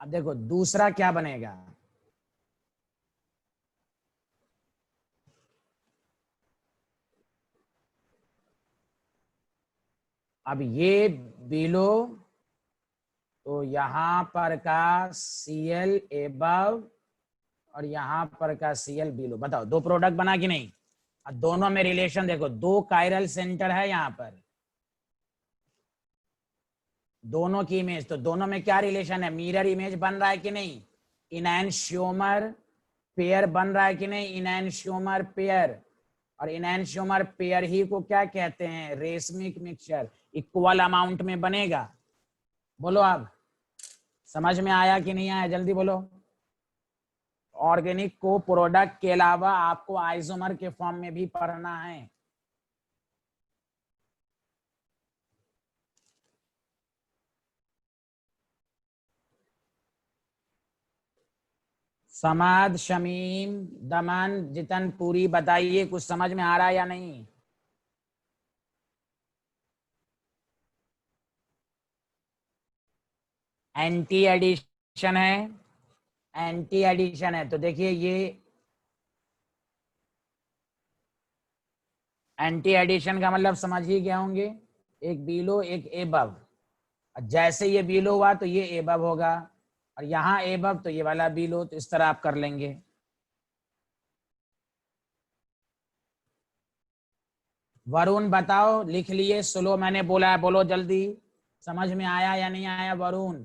अब देखो दूसरा क्या बनेगा, अब ये बिलो, तो यहां पर का Cl एबव और यहां पर का Cl बिलो। बताओ दो प्रोडक्ट बना कि नहीं। अब दोनों में रिलेशन देखो, दो कायरल सेंटर है यहां पर, दोनों की इमेज, तो दोनों में क्या रिलेशन है, मिरर इमेज बन रहा है कि नहीं, इनैनशियोमर पेयर बन रहा है कि नहीं, इनैनशियोमर पेयर। और इनैनशियोमर पेयर ही को क्या कहते हैं, रेशमिक मिक्सचर, इक्वल अमाउंट में बनेगा। बोलो आप, समझ में आया कि नहीं आया, जल्दी बोलो। ऑर्गेनिक को प्रोडक्ट के अलावा आपको आइसोमर के फॉर्म में भी पढ़ना है। समाद, शमीम, दमन, जितन, पूरी बताइए कुछ समझ में आ रहा है या नहीं। एंटी एडिशन है, एंटी एडिशन है, तो देखिए ये एंटी एडिशन का मतलब समझ ही गए होंगे, एक बिलो एक एबव। जैसे ये बिलो हुआ तो ये एबव होगा, और यहाँ एबव तो ये वाला बिलो, तो इस तरह आप कर लेंगे। वरुण बताओ, लिख लिए, स्लो मैंने बोला है, बोलो जल्दी, समझ में आया या नहीं आया वरुण।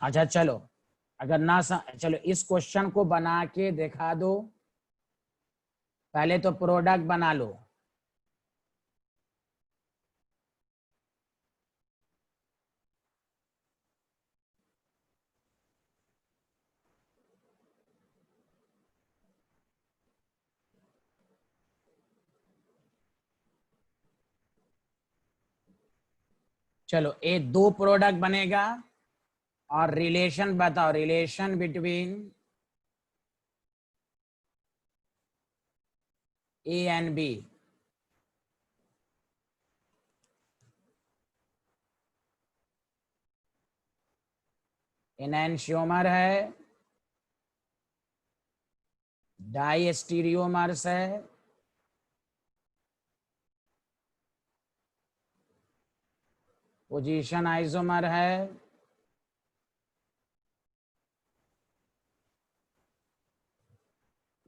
अच्छा चलो, अगर ना चलो इस क्वेश्चन को बना के दिखा दो। पहले तो प्रोडक्ट बना लो। चलो ये दो प्रोडक्ट बनेगा और रिलेशन बताओ, relation between A and B. Enantiomer है, डाई स्टीरियोमर्स है, पोजीशन आइसोमर है,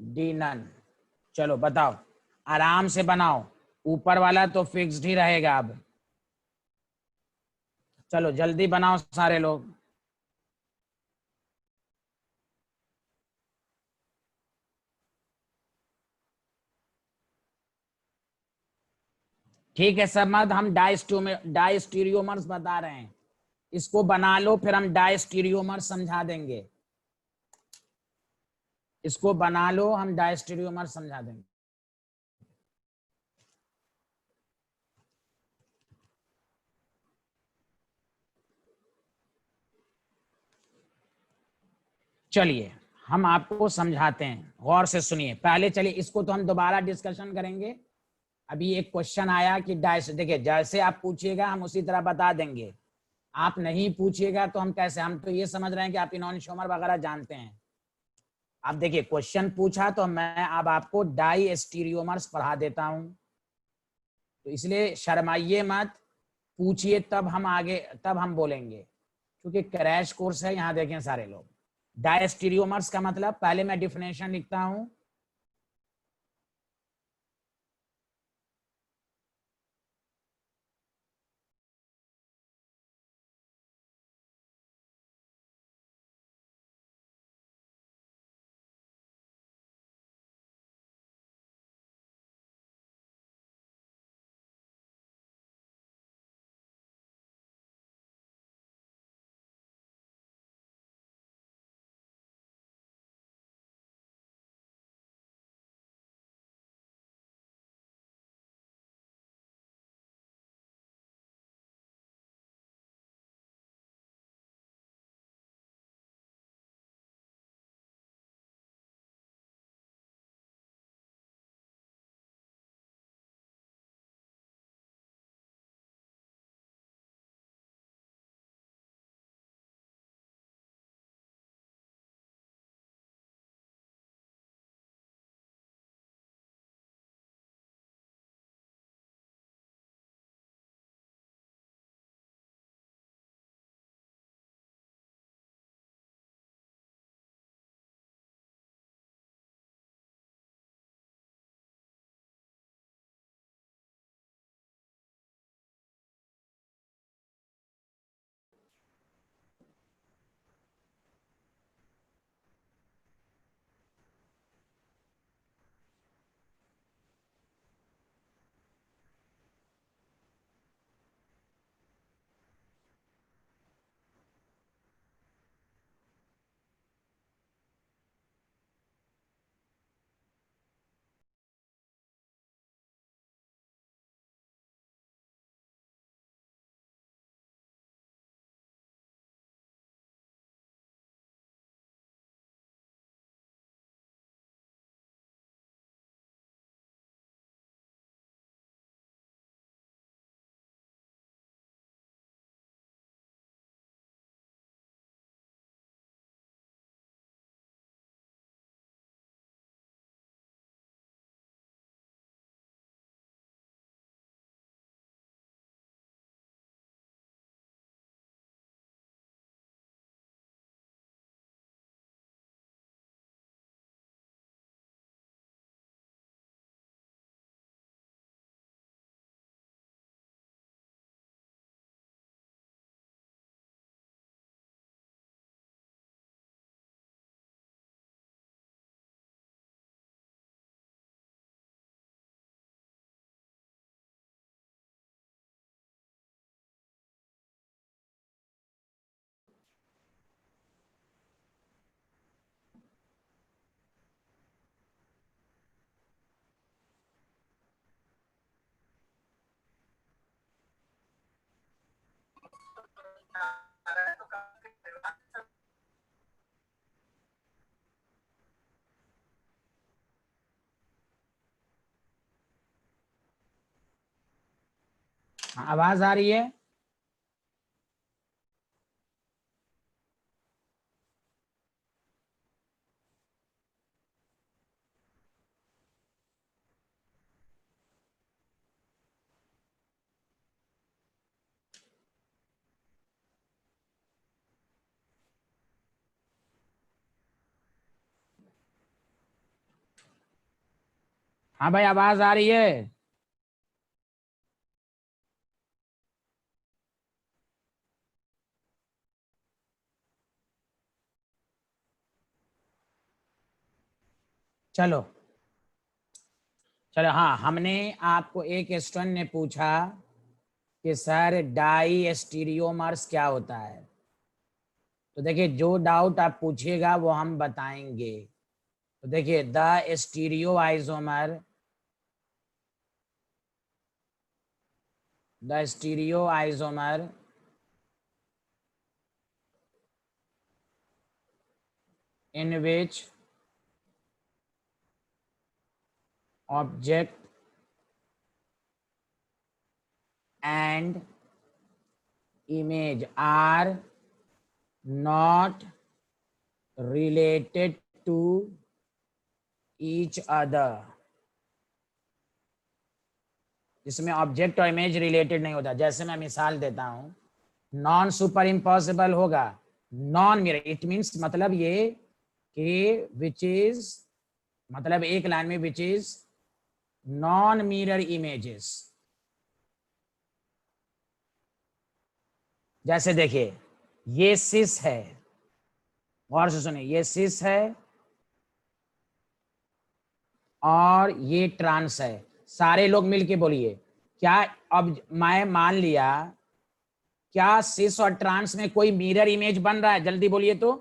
डी नन। चलो बताओ, आराम से बनाओ, ऊपर वाला तो फिक्स्ड ही रहेगा। अब चलो जल्दी बनाओ सारे लोग। ठीक है सर, मत हम डाइस्टीरियोमर्स बता रहे हैं, इसको बना लो फिर हम डाइस्टीरियोमर्स समझा देंगे। इसको बना लो, हम डाइस्टीरियोमर्स समझा देंगे। चलिए हम आपको समझाते हैं, गौर से सुनिए। पहले चलिए इसको तो हम दोबारा डिस्कशन करेंगे। अभी एक क्वेश्चन आया कि डाइस, देखिए जैसे आप पूछिएगा हम उसी तरह बता देंगे। आप नहीं पूछिएगा तो हम कैसे, हम तो ये समझ रहे हैं कि आप इनोनिशोमर वगैरह जानते हैं। अब देखिए क्वेश्चन पूछा तो मैं अब आपको डाई स्टीरियोमर्स पढ़ा देता हूं, तो इसलिए शर्माइए मत, पूछिए तब हम आगे, तब हम बोलेंगे, क्योंकि क्रैश कोर्स है। यहाँ देखें सारे लोग, डायस्टीरियोमर्स का मतलब, पहले मैं डिफिनेशन लिखता हूं। आवाज आ रही है? हाँ भाई, आवाज आ रही है? चलो चलो, हाँ, हमने आपको एक स्टूडेंट ने पूछा कि सर डाई स्टीरियोमर्स क्या होता है। तो देखिए, जो डाउट आप पूछिएगा वो हम बताएंगे। तो देखिए, the stereo isomer, the stereo isomer in which object and image are not related to each other, जिसमें ऑब्जेक्ट और इमेज रिलेटेड नहीं होता। जैसे मैं मिसाल देता हूं, नॉन सुपर इम्पॉसिबल होगा, नॉन मिरर, इट मीन्स मतलब ये कि विच इज, मतलब एक लाइन में which is non mirror images. जैसे देखिए, ये सिस है, गौर से सुनिए, ये सिस है और ये ट्रांस है। सारे लोग मिलके बोलिए, क्या अब मैं मान लिया, क्या सिस और ट्रांस में कोई मिरर इमेज बन रहा है? जल्दी बोलिए तो,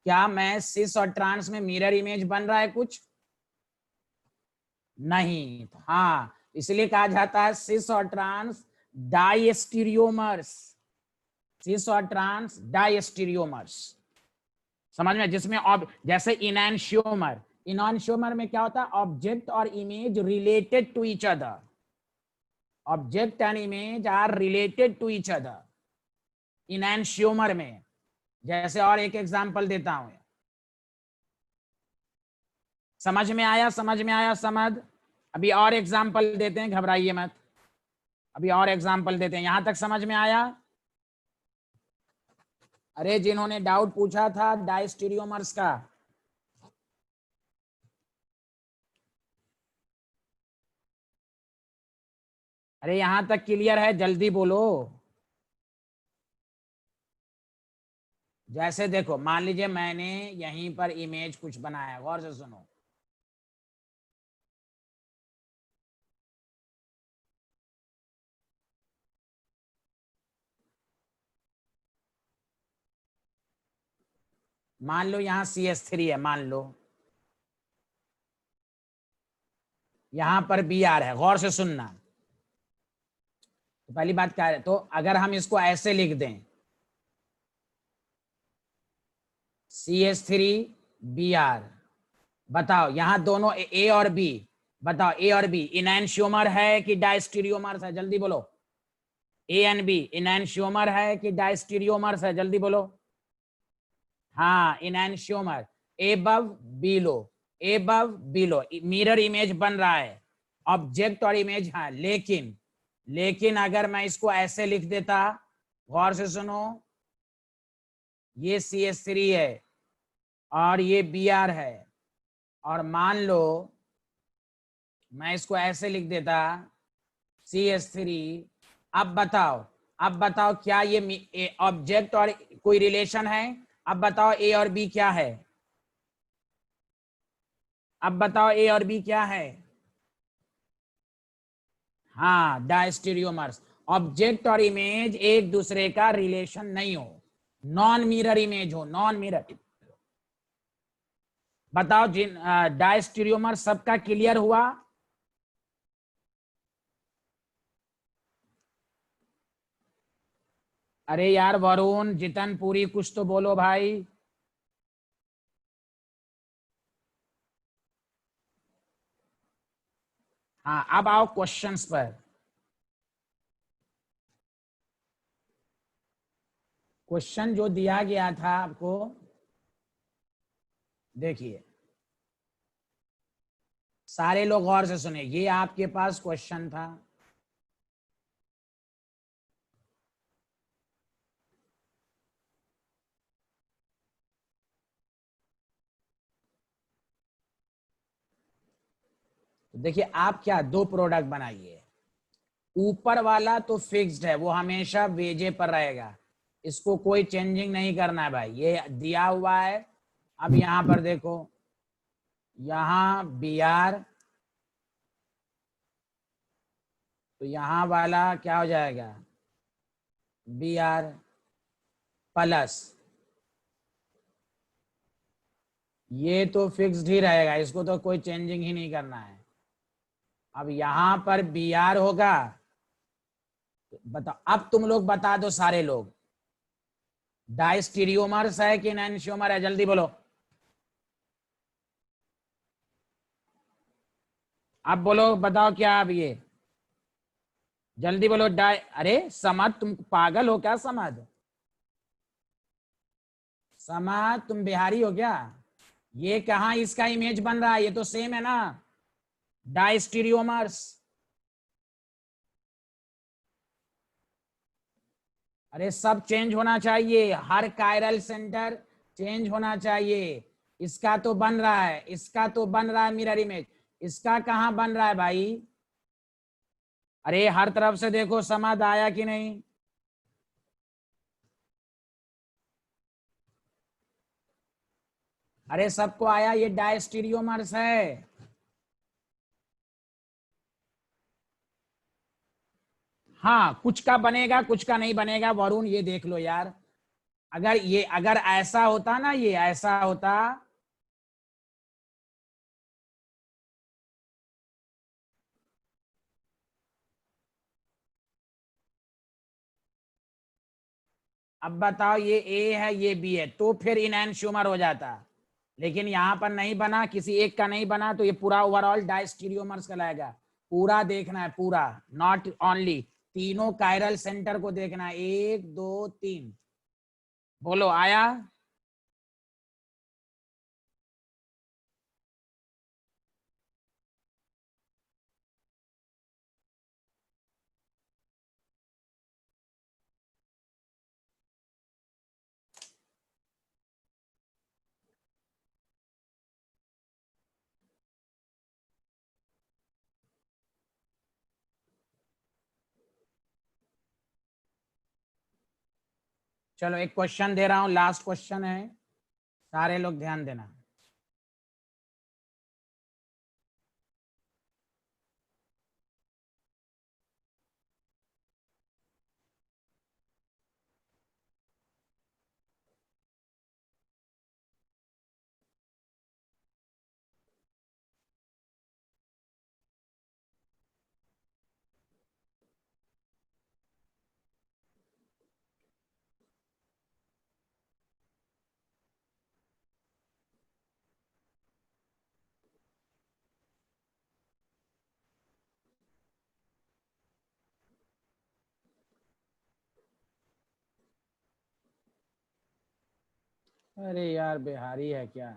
क्या मैं सिस और ट्रांस में मिरर इमेज बन रहा है कुछ? नहीं। हाँ, इसलिए कहा जाता है सिस और ट्रांस डाइस्टीरियोमर्स, सिस और ट्रांस डाइस्टीरियोमर्स। समझ में? जिसमें जैसे इनैंशियोमर, इनैंशियोमर में क्या होता है? ऑब्जेक्ट और image related to each other, object and image are related to each other enantiomer में। जैसे और एक एग्जांपल देता हूं, समझ में आया? समझ में आया? समझ? अभी और एग्जांपल देते हैं, घबराइए मत, अभी और एग्जांपल देते हैं। यहां तक समझ में आया? अरे जिन्होंने डाउट पूछा था डायस्टीरियोमर्स का, अरे यहां तक क्लियर है? जल्दी बोलो। जैसे देखो, मान लीजिए मैंने यहीं पर इमेज कुछ बनाया, गौर से सुनो। मान लो यहाँ CS3 है, मान लो यहां पर BR है, गौर से सुनना। तो पहली बात क्या है, तो अगर हम इसको ऐसे लिख दें, CS3BR, बताओ यहां दोनों A और B, बताओ A और B इनैंशियोमर है कि डायस्टीरियोमर्स है? जल्दी बोलो। A एंड B इनैंशियोमर है कि डायस्टीरियोमर्स है? जल्दी बोलो। हाँ, enantiomer, above below, above below, mirror image बन रहा है, ऑब्जेक्ट और इमेज। हाँ, लेकिन लेकिन अगर मैं इसको ऐसे लिख देता, गौर से सुनो, ये CS3 है और ये BR है, और मान लो मैं इसको ऐसे लिख देता CS3, अब बताओ, अब बताओ क्या ये ऑब्जेक्ट और कोई रिलेशन है? अब बताओ A और B क्या है? अब बताओ A और B क्या है? हाँ, डायस्टीरियोमर्स, ऑब्जेक्ट और इमेज एक दूसरे का रिलेशन नहीं हो, नॉन मिरर इमेज हो, नॉन मिरर। बताओ जिन डायस्टीरियोमर सबका क्लियर हुआ? अरे यार वरुण, जितन पूरी, कुछ तो बोलो भाई। हाँ, अब आओ क्वेश्चंस पर। क्वेश्चन जो दिया गया था आपको, देखिए सारे लोग गौर से सुने, ये आपके पास क्वेश्चन था, तो देखिए आप क्या दो प्रोडक्ट बनाइए। ऊपर वाला तो फिक्स्ड है, वो हमेशा वेजे पर रहेगा, इसको कोई चेंजिंग नहीं करना है भाई, ये दिया हुआ है। अब यहां पर देखो, यहां बी आर, तो यहां वाला क्या हो जाएगा, बी आर प्लस, ये तो फिक्स्ड ही रहेगा, इसको तो कोई चेंजिंग ही नहीं करना है। अब यहां पर बी आर होगा, बताओ अब तुम लोग बता दो सारे लोग, डायस्टीरियोमर्स है कि एनेंशियोमर है, जल्दी बोलो। अब बोलो, बताओ क्या, अब ये जल्दी बोलो। अरे समद, तुम पागल हो क्या? समद, समद तुम बिहारी हो क्या? ये कहाँ इसका इमेज बन रहा है, ये तो सेम है ना, डायस्टीरियोमर्स। अरे सब चेंज होना चाहिए, हर कायरल सेंटर चेंज होना चाहिए। इसका तो बन रहा है, इसका तो बन रहा है मिरर इमेज, इसका कहाँ बन रहा है भाई? अरे हर तरफ से देखो, समझ आया कि नहीं? अरे सबको आया, ये डायस्टीरियोमर्स है। हाँ कुछ का बनेगा, कुछ का नहीं बनेगा, वरुण ये देख लो यार, अगर ऐसा होता ना, ये ऐसा होता, अब बताओ ये ए है ये बी है, तो फिर इनएंशियोमर हो जाता, लेकिन यहां पर नहीं बना, किसी एक का नहीं बना, तो ये पूरा ओवरऑल डायस्टीरियोमर्स कहलाएगा। पूरा देखना है, पूरा, नॉट ओनली, तीनों कायरल सेंटर को देखना है, एक दो तीन। बोलो आया? चलो एक क्वेश्चन दे रहा हूं, लास्ट क्वेश्चन है, सारे लोग ध्यान देना। अरे यार बिहारी है क्या?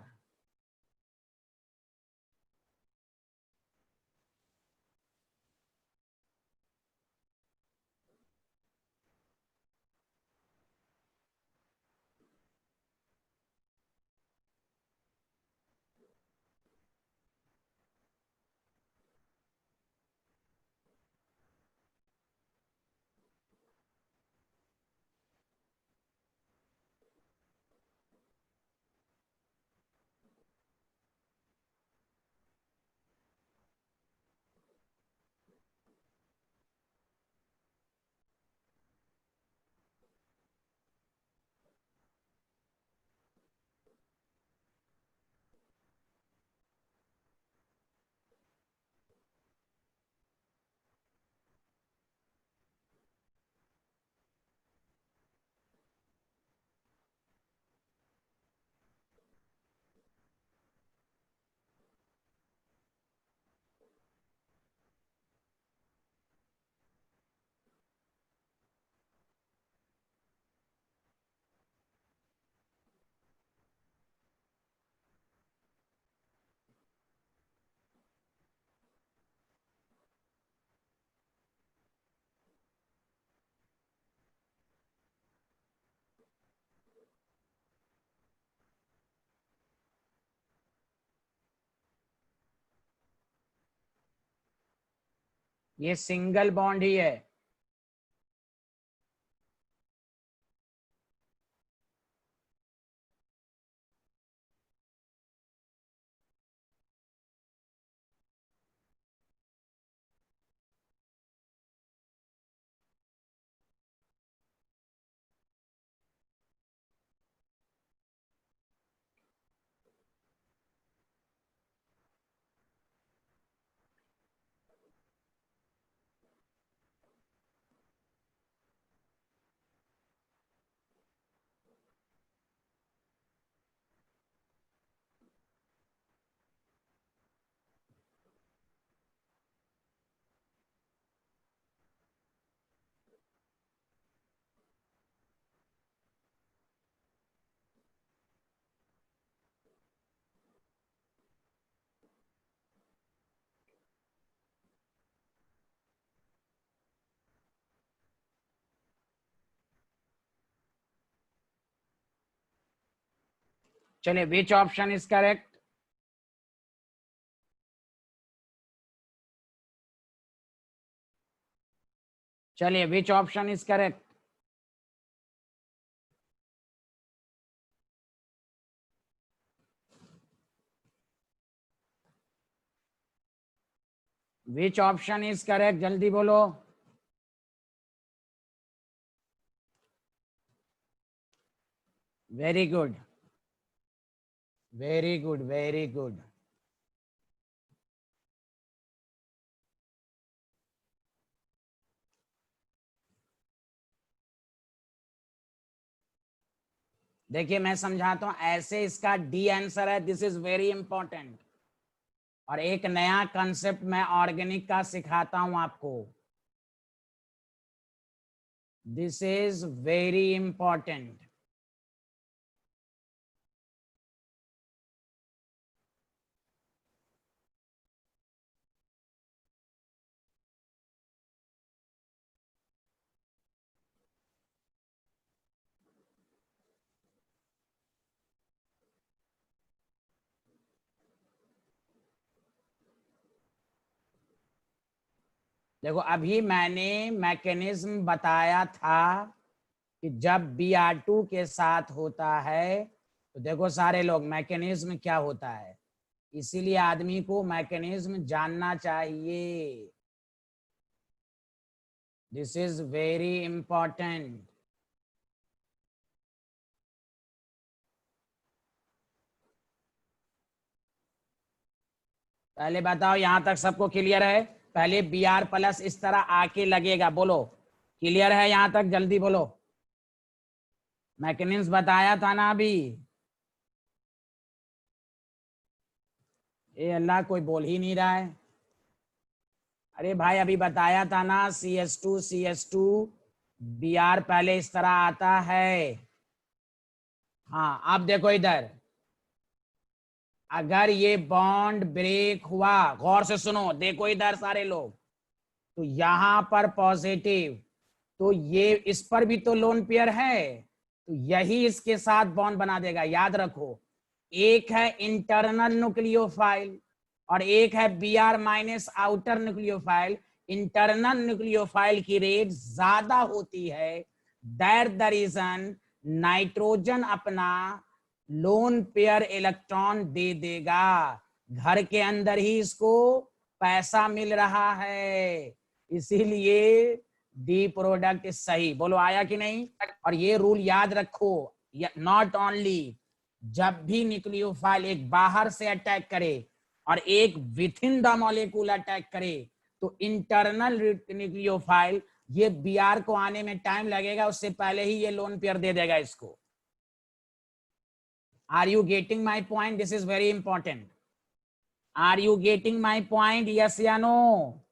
ये सिंगल बॉन्ड ही है। चलिए, विच ऑप्शन इज करेक्ट? चलिए, which option is correct? Which option is correct? जल्दी बोलो। Very good, very good, very good. देखिए, मैं समझाता हूं, ऐसे इसका डी आंसर है। This is very important. और एक नया कंसेप्ट मैं ऑर्गेनिक का सिखाता हूं आपको। This is very important. देखो, अभी मैंने मैकेनिज्म बताया था कि जब Br2 के साथ होता है तो देखो सारे लोग, मैकेनिज्म क्या होता है। इसीलिए आदमी को मैकेनिज्म जानना चाहिए। This is very important. पहले बताओ, यहां तक सबको क्लियर है? पहले Br+ इस तरह आके लगेगा। बोलो, क्लियर है यहां तक? जल्दी बोलो। मैकेनिज्म बताया था ना अभी। ए अल्लाह, कोई बोल ही नहीं रहा है। अरे भाई, अभी बताया था ना, CH2 Br पहले इस तरह आता है। हाँ, अब देखो इधर, अगर ये बॉन्ड ब्रेक हुआ, गौर से सुनो, देखो इधर सारे लोग, तो यहां पर पॉजिटिव, तो ये इस पर भी तो लोन पेयर है, तो यही इसके साथ बॉन्ड बना देगा। याद रखो, एक है इंटरनल न्यूक्लियोफाइल और एक है Br- outer nucleophile. Internal nucleophile की रेट ज्यादा होती है, दैट द रीजन नाइट्रोजन अपना लोन पेयर इलेक्ट्रॉन दे देगा। घर के अंदर ही इसको पैसा मिल रहा है, इसीलिए डी प्रोडक्ट सही। बोलो, आया कि नहीं? और ये रूल याद रखो, नॉट ओनली जब भी न्यूक्लियोफाइल एक बाहर से अटैक करे और एक with in the molecule attack करे, तो इंटरनल न्यूक्लियोफाइल ये Br को आने में टाइम लगेगा, उससे पहले ही ये लोन पेयर दे देगा इसको। Are you getting my point? This is very important. Are you getting my point? Yes या नो?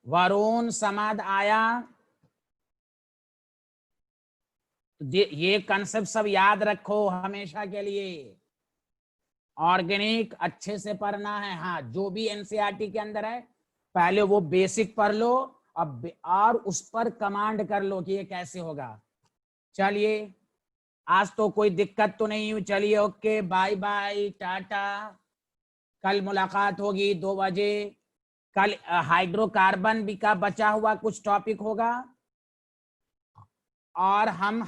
वरुण, समद आया? ये कंसेप्ट सब याद रखो हमेशा के लिए। ऑर्गेनिक अच्छे से पढ़ना है। हाँ, जो भी एनसीईआरटी के अंदर है पहले वो बेसिक पढ़ लो, अब और उस पर कमांड कर लो कि ये कैसे होगा। चलिए, आज तो कोई दिक्कत तो नहीं हुई। चलिए, ओके, बाय बाय, टाटा। कल मुलाकात होगी 2 बजे। कल हाइड्रोकार्बन भी का बचा हुआ कुछ टॉपिक होगा और हम